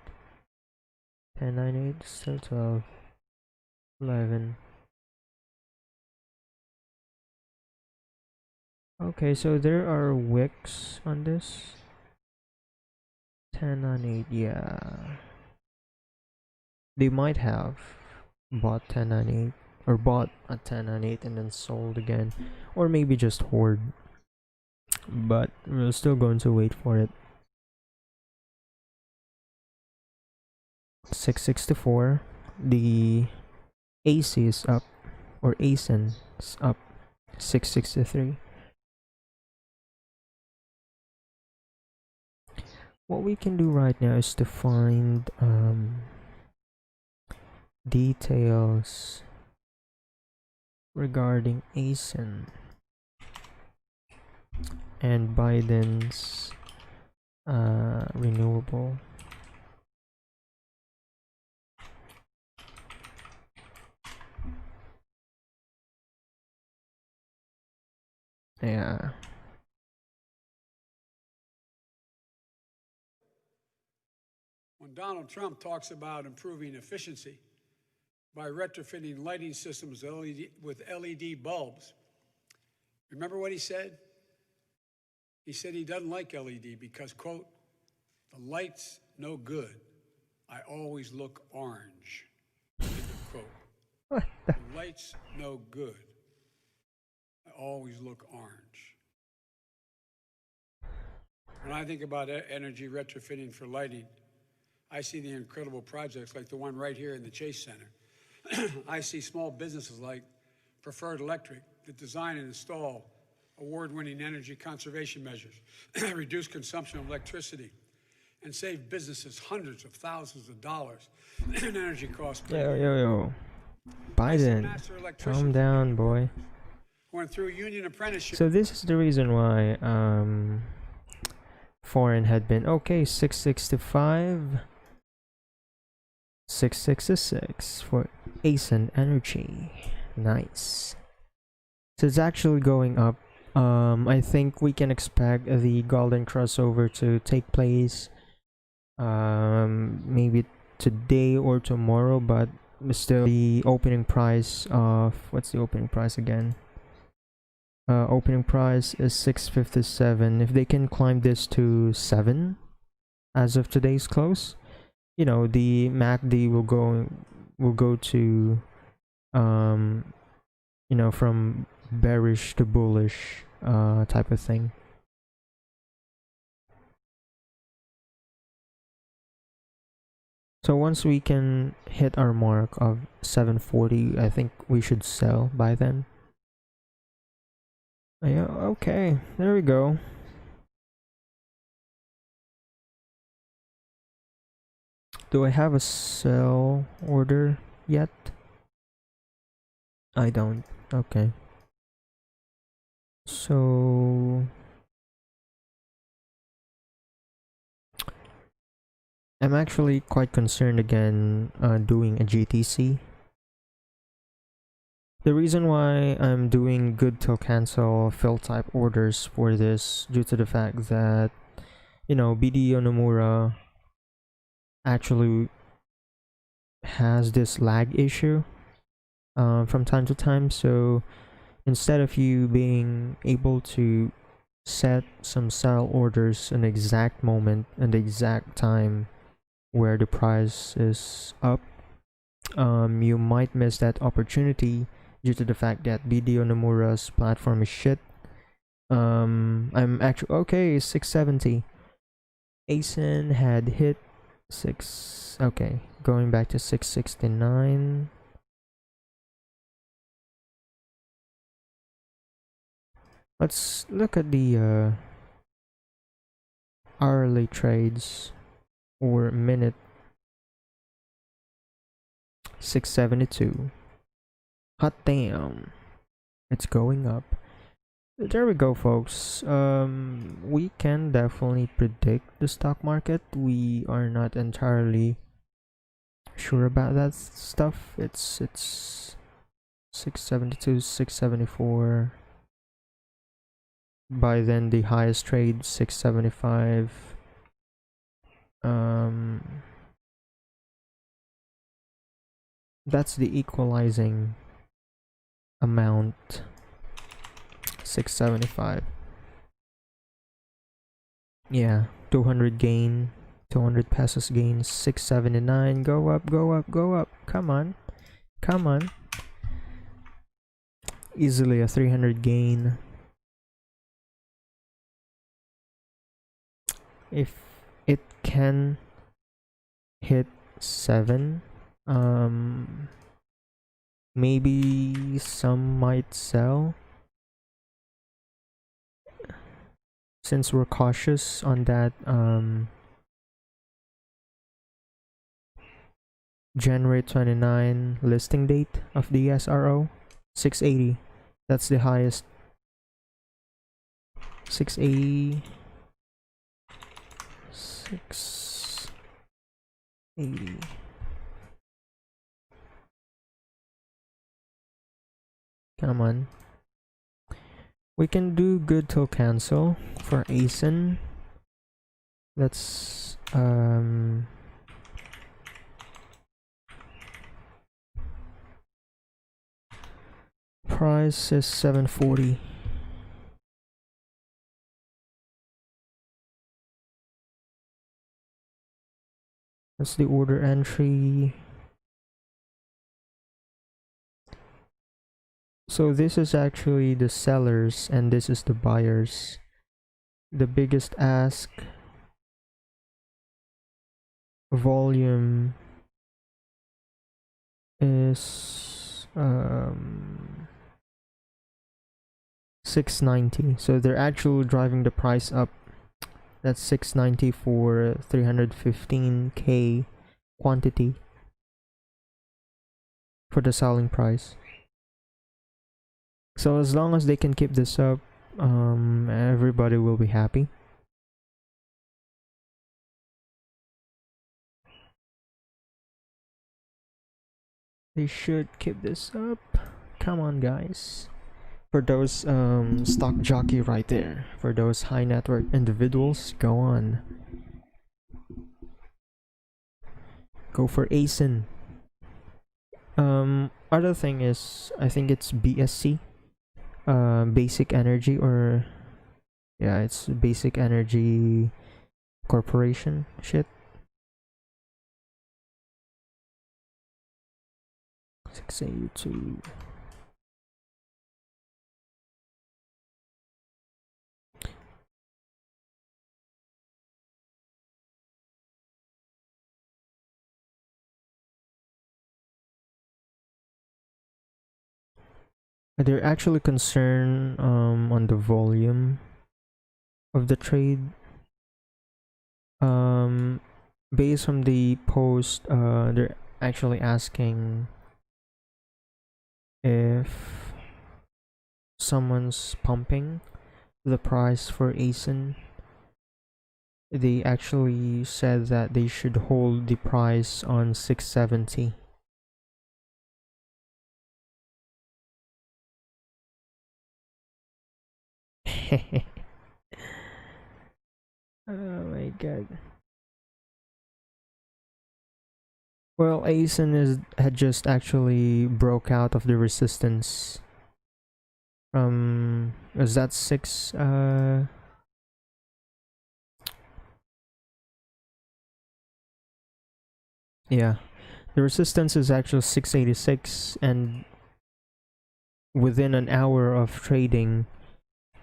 1098, still 12. 11. Okay, so there are wicks on this. 1098, yeah. They might have bought 1098 or bought a 1098 and then sold again, or maybe just hoard. But we're still going to wait for it. 664. The AC is up, or ASIN is up. 663. What we can do right now is to find details regarding ASIN and Biden's renewable. Yeah. When Donald Trump talks about improving efficiency by retrofitting lighting systems with LED bulbs, remember what he said? He said he doesn't like LED because, quote, the light's no good. I always look orange, end of quote. What? The light's no good. I always look orange. When I think about energy retrofitting for lighting, I see the incredible projects like the one right here in the Chase Center. I see small businesses like Preferred Electric that design and install award-winning energy conservation measures, reduce consumption of electricity, and save businesses hundreds of thousands of dollars in energy costs per Yo, year. yo, yo. I see Biden, master calm electricians down, boy. who went through union apprenticeship. So this is the reason why foreign had been okay. 665, 666 for ASEN Energy. Nice. So it's actually going up. I think we can expect the golden crossover to take place maybe today or tomorrow, but still the opening price of what's the opening price again? Opening price is 657. If they can climb this to 7 as of today's close, you know, the MACD will go to you know, from bearish to bullish type of thing. So once we can hit our mark of 740, I think we should sell by then. Yeah, okay, there we go. Do I have a sell order yet? I don't. Okay. So I'm actually quite concerned again doing a GTC. The reason why I'm doing good till cancel fill type orders for this due to the fact that, you know, BDO Nomura actually has this lag issue from time to time. So instead of you being able to set some sell orders in the exact moment and the exact time where the price is up, you might miss that opportunity due to the fact that BDO Nomura's platform is shit. I'm actually okay. 670. ASIN had hit 6. Okay, going back to 669. Let's look at the hourly trades or minute. 672. Hot damn, it's going up. There we go, folks. We can definitely predict the stock market. We are not entirely sure about that stuff. It's 672, 674. By then the highest trade 675. That's the equalizing amount. 675. Yeah, 200 gain, 200 pesos gain, 679. Go up, go up, go up. Come on, come on. Easily a 300 gain. If it can hit 7, maybe some might sell, since we're cautious on that January 29 listing date of the SRO. 680, that's the highest. 680, 680. Come on. We can do good till cancel for ASIN. Let's price is 740. That's the order entry. So this is actually the sellers and this is the buyers. The biggest ask volume is 690. So they're actually driving the price up. That's 690 for 315k quantity for the selling price. So as long as they can keep this up, everybody will be happy. They should keep this up. Come on, guys. For those stock jockey right there, for those high net worth individuals, go on. Go for ASIN. Other thing is, I think it's BSC. Basic Energy, or yeah, it's Basic Energy Corporation shit. 682. They're actually concerned on the volume of the trade. Based on the post, they're actually asking if someone's pumping the price for ASIN. They actually said that they should hold the price on 670. Oh my god. Well, ASIN had just actually broke out of the resistance. Is that 6 yeah. The resistance is actually 686, and within an hour of trading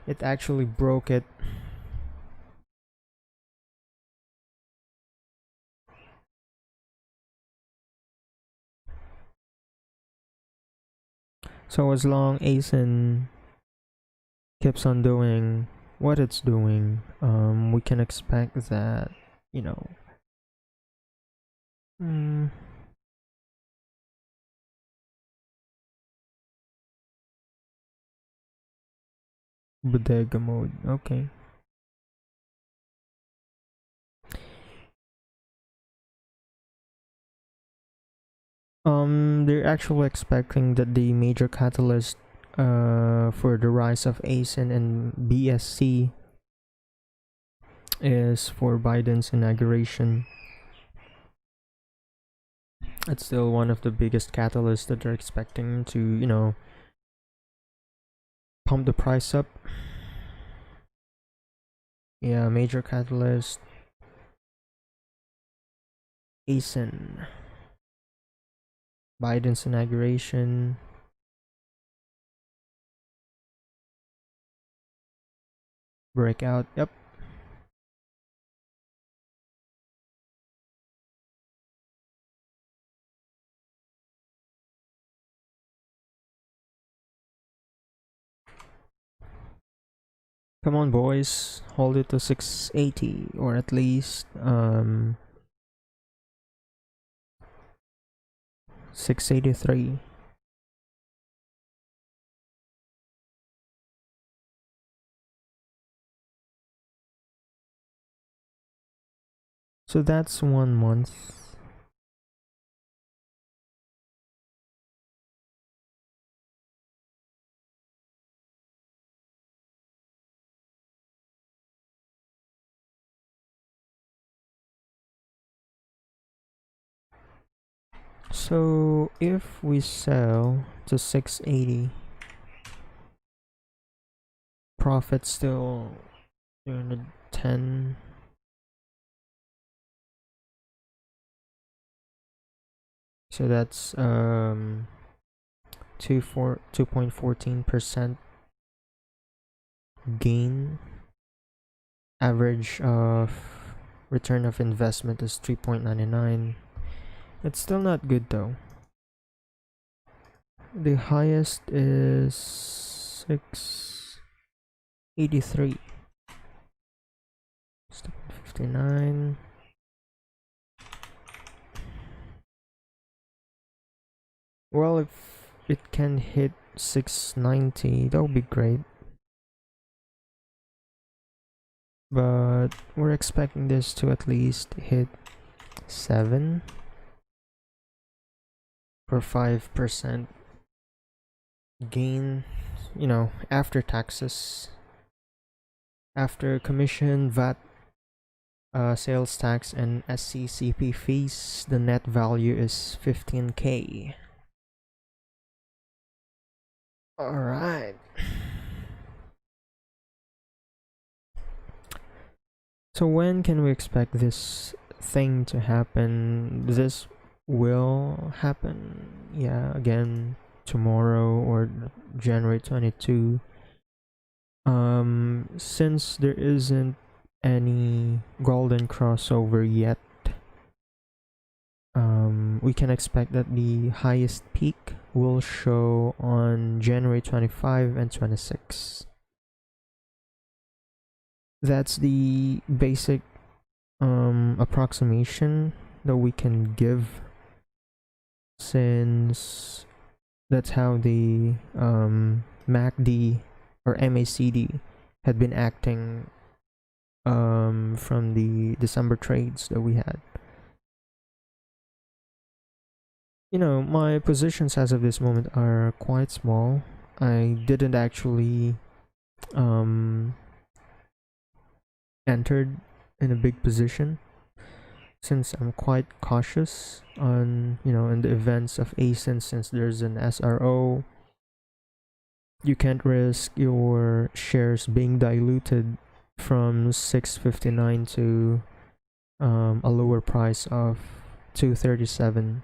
it actually broke it. So as long ASIN keeps on doing what it's doing, we can expect that, you know, bodega mode, okay. They're actually expecting that the major catalyst for the rise of ASIN and BSC is for Biden's inauguration. It's still one of the biggest catalysts that they're expecting to, you know, pump the price up. Yeah, major catalyst. ASIN. Biden's inauguration. Breakout. Yep. Come on, boys. Hold it to 680, or at least 683. So that's 1 month. So if we sell to 680, profit still 310. So that's 2.14% gain. Average of return of investment is 3.99. It's still not good though. The highest is 683. 59. Well, if it can hit 690, that would be great. But we're expecting this to at least hit 7 for 5% gain, you know, after taxes, after commission, VAT, sales tax, and SCCP fees. The net value is 15K. Alright. So when can we expect this thing to happen? This will happen, yeah, again tomorrow or January 22. Since there isn't any golden crossover yet, we can expect that the highest peak will show on January 25 and 26. That's the basic approximation that we can give, since that's how the MACD or MACD had been acting from the December trades that we had. You know, my positions as of this moment are quite small. I didn't actually entered in a big position, since I'm quite cautious on, you know, in the events of ASIN. Since there's an SRO, you can't risk your shares being diluted from 659 to a lower price of 237.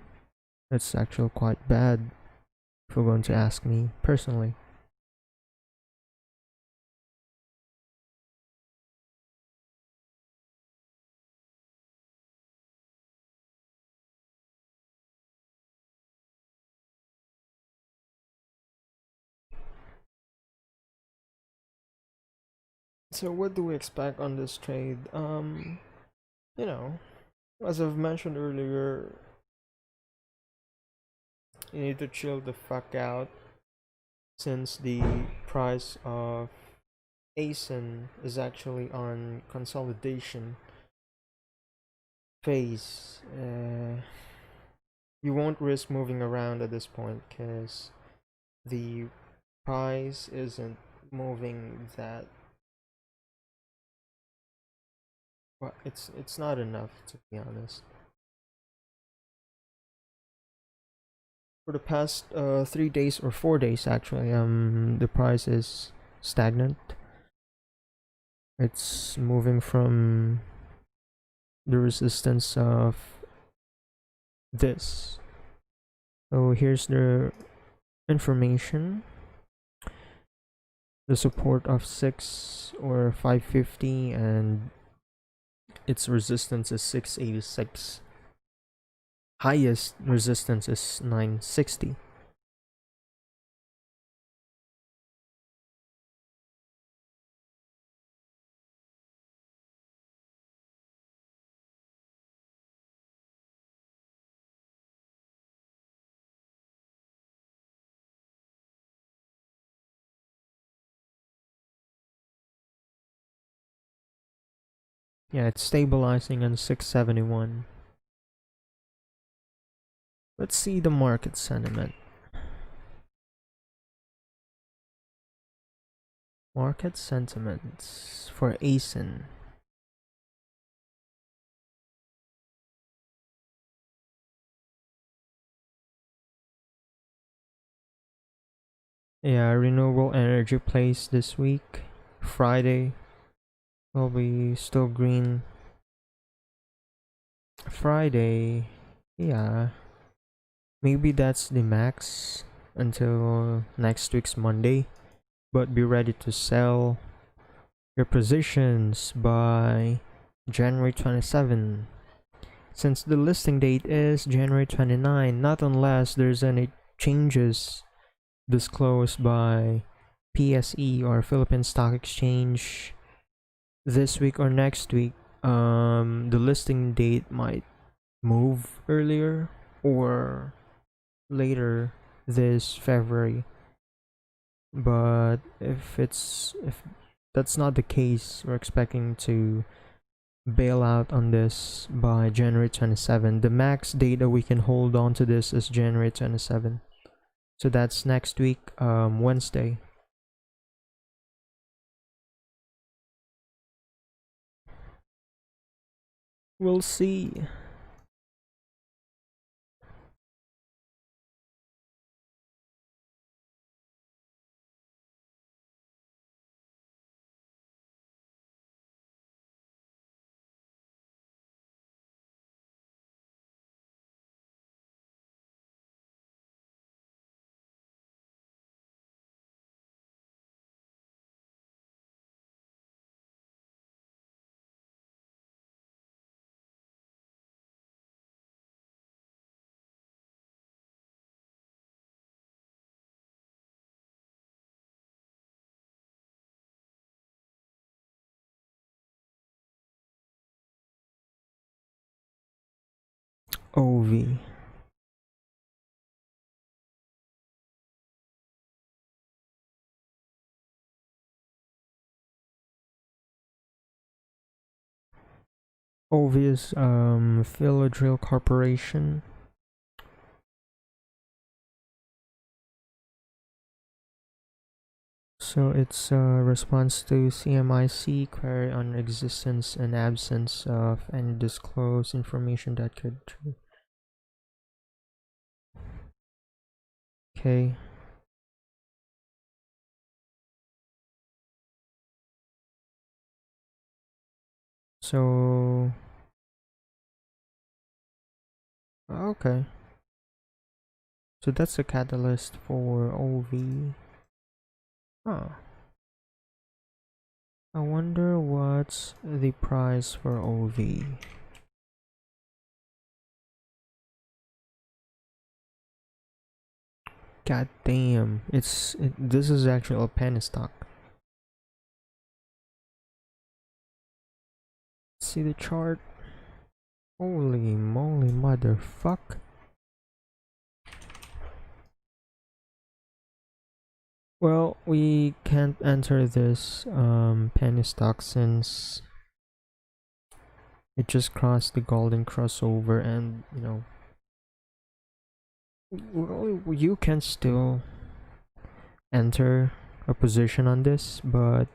That's actually quite bad, if you're going to ask me personally. So what do we expect on this trade? You know, as I've mentioned earlier, you need to chill the fuck out, since the price of ASIN is actually on consolidation phase. You won't risk moving around at this point, because the price isn't moving that well. It's not enough, to be honest. For the past 3 days or 4 days, actually, the price is stagnant. It's moving from the resistance of this. So here's the information. The support of 6 or 550, and its resistance is 686. Highest resistance is 960. Yeah, it's stabilizing on 671. Let's see the market sentiment. Market sentiments for ASIN. Yeah, renewable energy plays this week. Friday will be still green. Friday, yeah, maybe that's the max until next week's Monday. But be ready to sell your positions by January 27. Since the listing date is January 29, not unless there's any changes disclosed by PSE or Philippine Stock Exchange this week or next week. The listing date might move earlier or later this February. But if that's not the case, we're expecting to bail out on this by January 27. The max date that we can hold on to this is January 27. So that's next week, Wednesday. We'll see. OV. OV is Philadrill Corporation. So it's a response to CMIC query on existence and absence of any disclosed information that could. Okay. So okay. So that's a catalyst for OV. Huh. I wonder what's the price for OV. God damn, this is actually a penny stock. See the chart? Holy moly, motherfuck. Well, we can't enter this penny stock since it just crossed the golden crossover, and well, you can still enter a position on this, but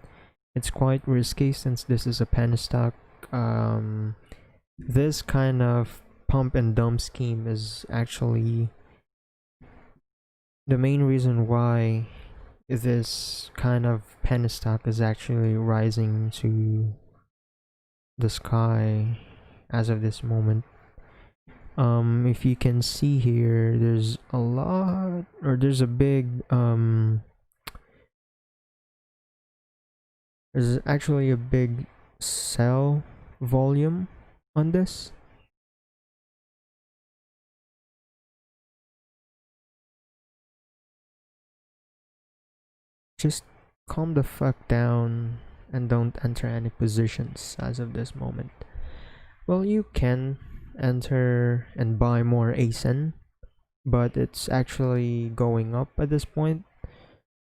it's quite risky since this is a penny stock. This kind of pump and dump scheme is actually the main reason why this kind of penny stock is actually rising to the sky as of this moment. If you can see here, there's a lot, or there's a big there's actually a big sell volume on this. Just calm the fuck down and don't enter any positions as of this moment. Well, you can enter and buy more ASIN, but it's actually going up at this point.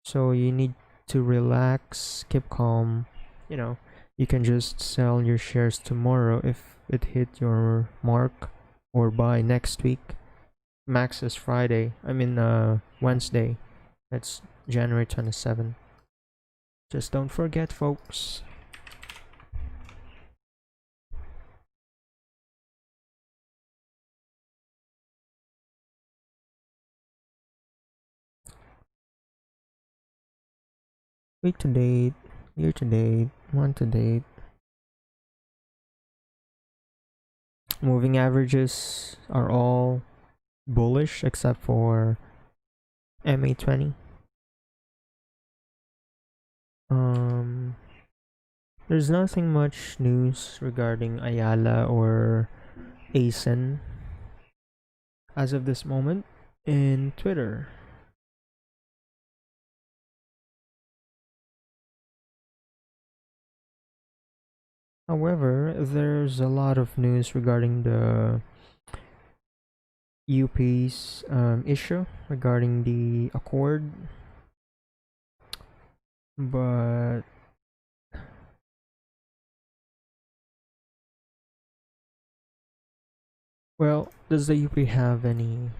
So you need to relax, keep calm. You can just sell your shares tomorrow if it hit your mark, or by next week. Max is Friday. I mean, Wednesday. That's January 27. Just don't forget, folks. week to date, year to date, month to date. Moving averages are all bullish except for MA20. There's nothing much news regarding Ayala or ASIN as of this moment in Twitter. However, there's a lot of news regarding the UP's issue regarding the accord, but well, does the UP have any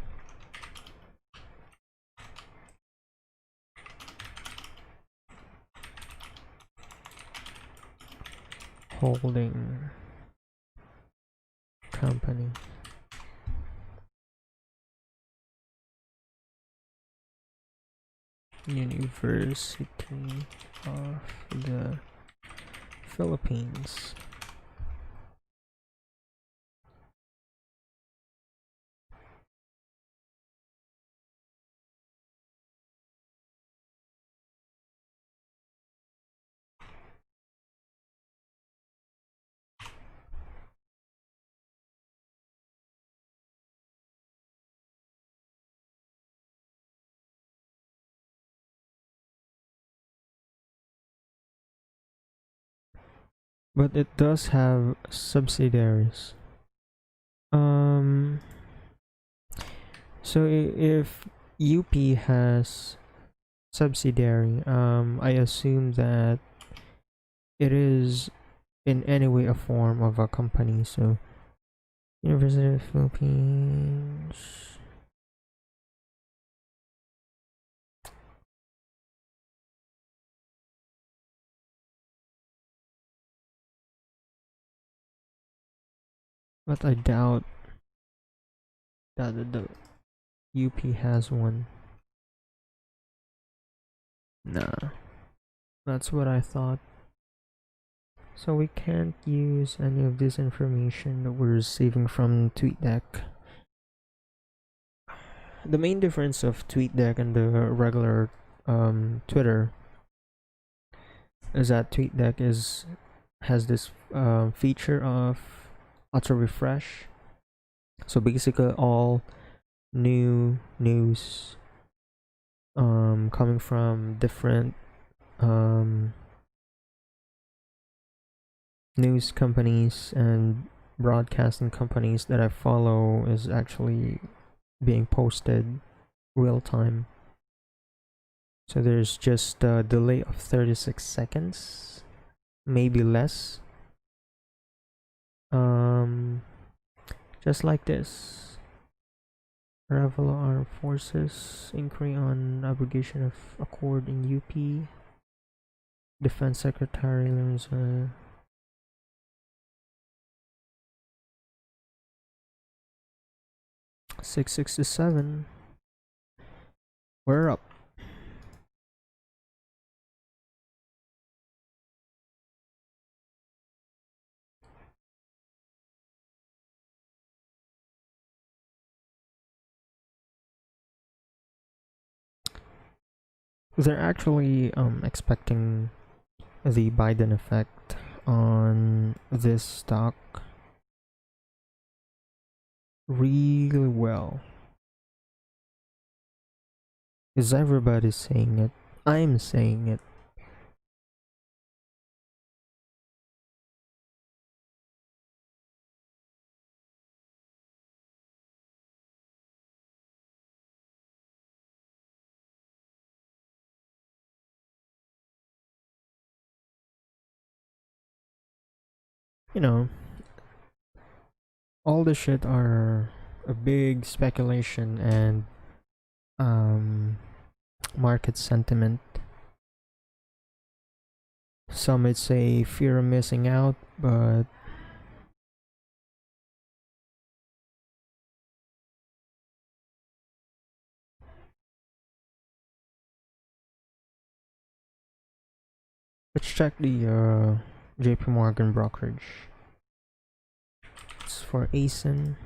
holding company? University of the Philippines. But it does have subsidiaries. Um, so if UP has subsidiary, I assume that it is in any way a form of a company. So University of the Philippines. But I doubt that the UP has one. Nah, that's what I thought. So we can't use any of this information that we're receiving from TweetDeck. The main difference of TweetDeck and the regular Twitter is that TweetDeck has this feature of auto refresh. So basically, all new news coming from different news companies and broadcasting companies that I follow is actually being posted real time. So there's just a delay of 36 seconds, maybe less. Just like this. Ravelo Armed Forces inquiry on abrogation of accord in UP. Defense Secretary learns 667. We're up. They're actually expecting the Biden effect on this stock really well. Is everybody saying it? I'm saying it. You know, all this shit are a big speculation and market sentiment. Some might say fear of missing out, but check the JP Morgan brokerage. It's for ASIN.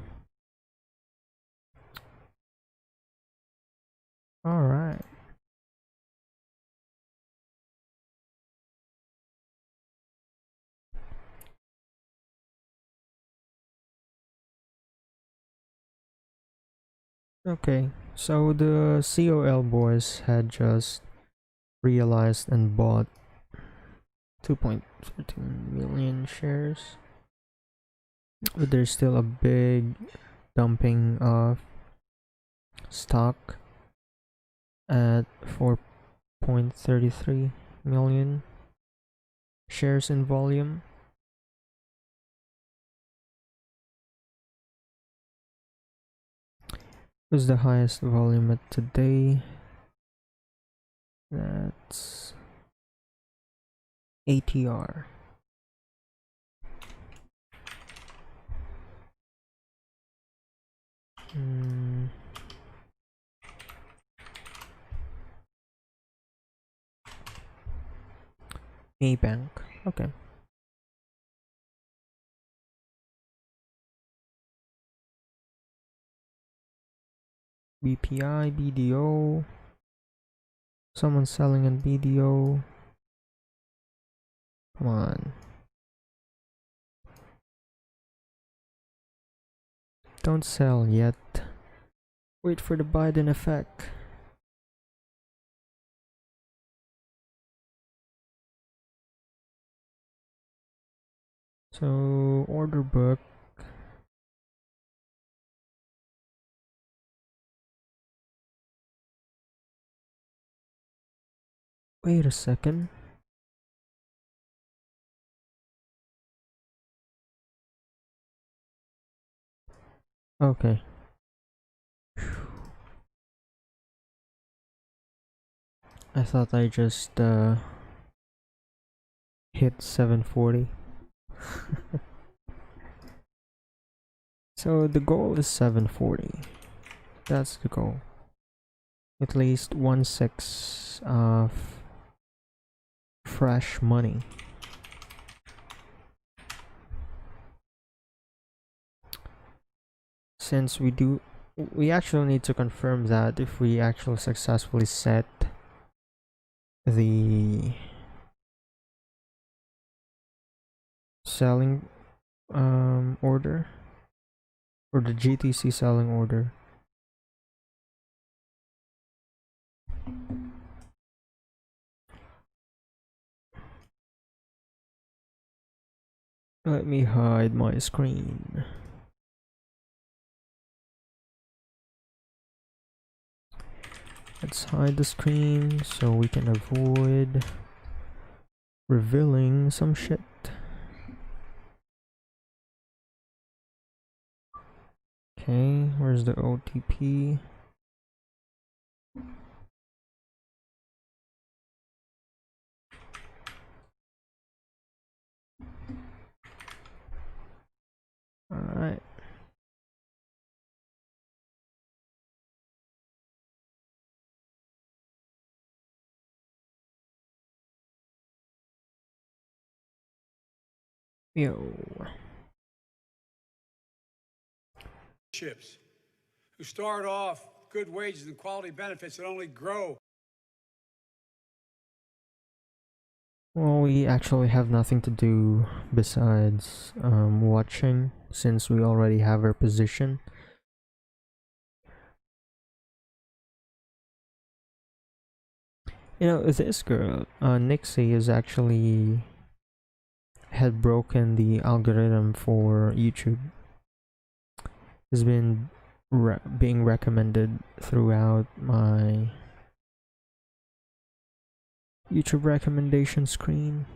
All right. Okay, so the COL boys had just realized and bought 2.13 million shares, but there's still a big dumping of stock at 4.33 million shares in volume. Was the highest volume at today. That's ATR. Maybank. Okay. BPI, BDO. Someone selling in BDO. Come on. Don't sell yet. Wait for the Biden effect. So, order book. Wait a second. Okay. I thought I just hit 740. So the goal is 740. That's the goal. At least 1/6 of fresh money. Since we actually need to confirm that if we actually successfully set the selling order, or the GTC selling order. Let me hide my screen. Let's hide the screen so we can avoid revealing some shit. Okay, where's the OTP? Alright. Yo. Ships who start off good wages and quality benefits that only grow. Well, we actually have nothing to do besides watching, since we already have our position. You know, this girl, Nixie, is actually had broken the algorithm for YouTube. Has been being recommended throughout my YouTube recommendation screen.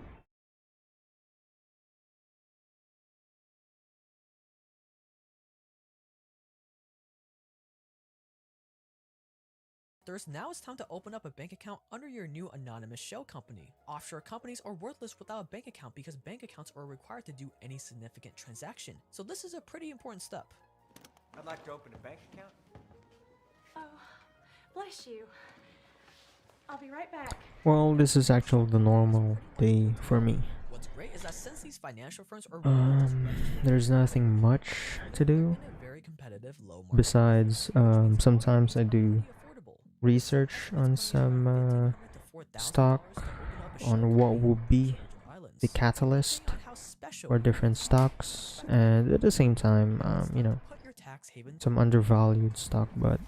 Now it's time to open up a bank account under your new anonymous shell company. Offshore companies are worthless without a bank account because bank accounts are required to do any significant transaction. So this is a pretty important step. I'd like to open a bank account. Oh, bless you. I'll be right back. Well, this is actually the normal day for me. What's great is that since these financial firms are willing to register There's nothing much to do in a very competitive low market besides sometimes I do affordable. research on some $4,000 stock to open up a on shell what company will be in the Islands. the catalyst Find out how special for different stocks, and at the same time put your tax haven some undervalued stock. But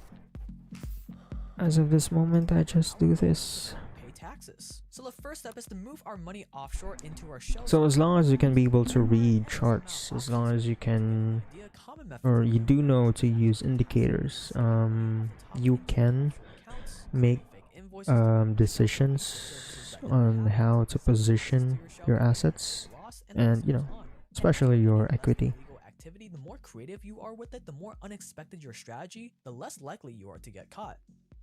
as of this moment, I just do this. pay taxes. So the first step is to move our money offshore into our shell. So as long as you can be able to read charts, as long as you can, or you do know to use indicators, you can make decisions on how to position your assets, and especially your equity. Activity, the more creative you are with it, the more unexpected your strategy, the less likely you are to get caught.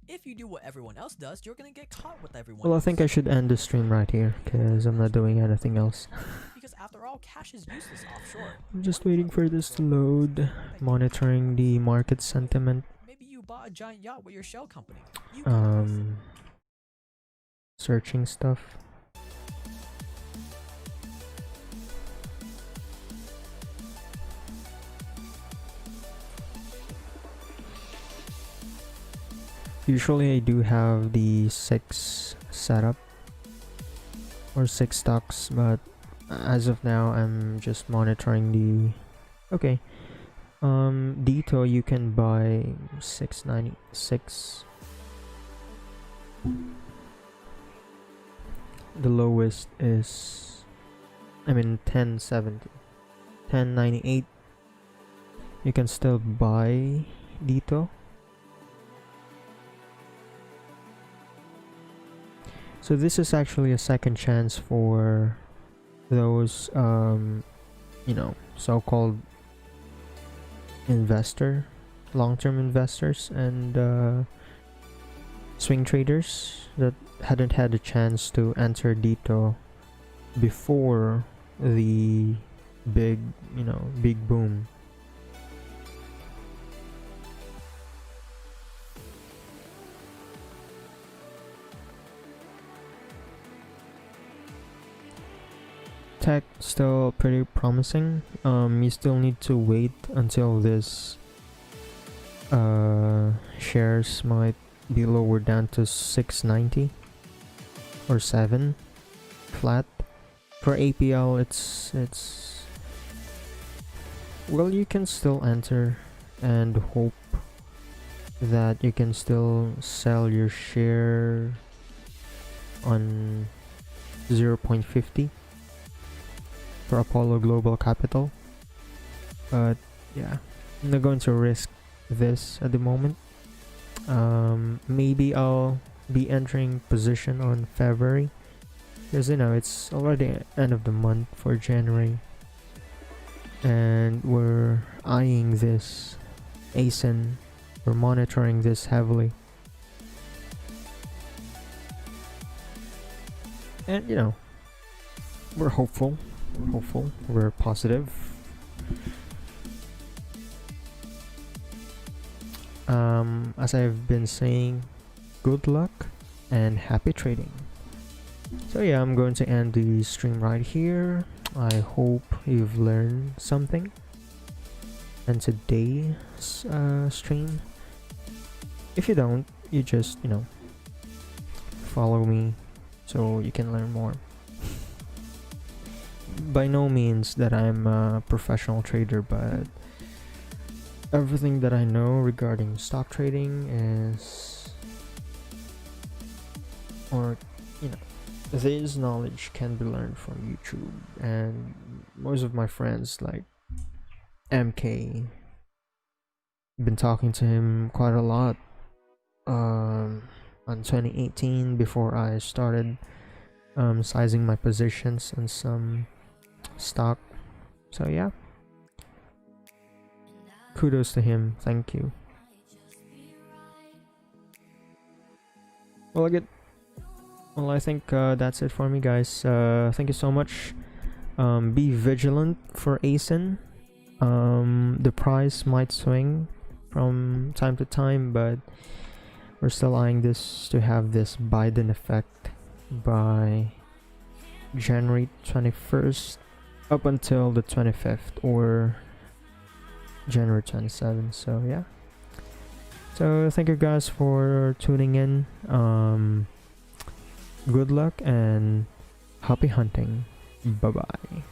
If you do what everyone else does, you're gonna get caught with everyone Well, I else. think I should end the stream right here because I'm not doing anything else. Because after all, cash is useless offshore. I'm just waiting for this to load, monitoring the market sentiment. Maybe you bought a giant yacht with your shell company. You Searching stuff. Usually I do have the 6 setup or 6 stocks, but as of now I'm just monitoring the Dito. You can buy 696. The lowest is 1070, 1098. You can still buy Dito. So this is actually a second chance for those so-called long-term investors and swing traders that hadn't had a chance to enter Dito before the big boom. Tech still pretty promising. You still need to wait until this shares might be lowered down to 690 or 7 flat. For APL it's well, you can still enter and hope that you can still sell your share on 0.50 for Apollo Global Capital, but yeah, I'm not going to risk this at the moment. Maybe I'll be entering position on February, because it's already end of the month for January, and we're eyeing this ASIN. We're monitoring this heavily, and we're hopeful. We're positive. As I've been saying, good luck and happy trading. So yeah, I'm going to end the stream right here. I hope you've learned something in today's stream. If you don't, you just follow me so you can learn more. By no means that I'm a professional trader, but everything that I know regarding stock trading is, this knowledge can be learned from YouTube, and most of my friends like MK, been talking to him quite a lot on 2018 before I started sizing my positions and some stock. So yeah, kudos to him. Thank you. Well, I think that's it for me, guys. Thank you so much. Be vigilant for ASIN. The price might swing from time to time, but we're still eyeing this to have this Biden effect by January 21st up until the 25th or January 27th. So yeah, so thank you guys for tuning in. Good luck and happy hunting. Bye bye.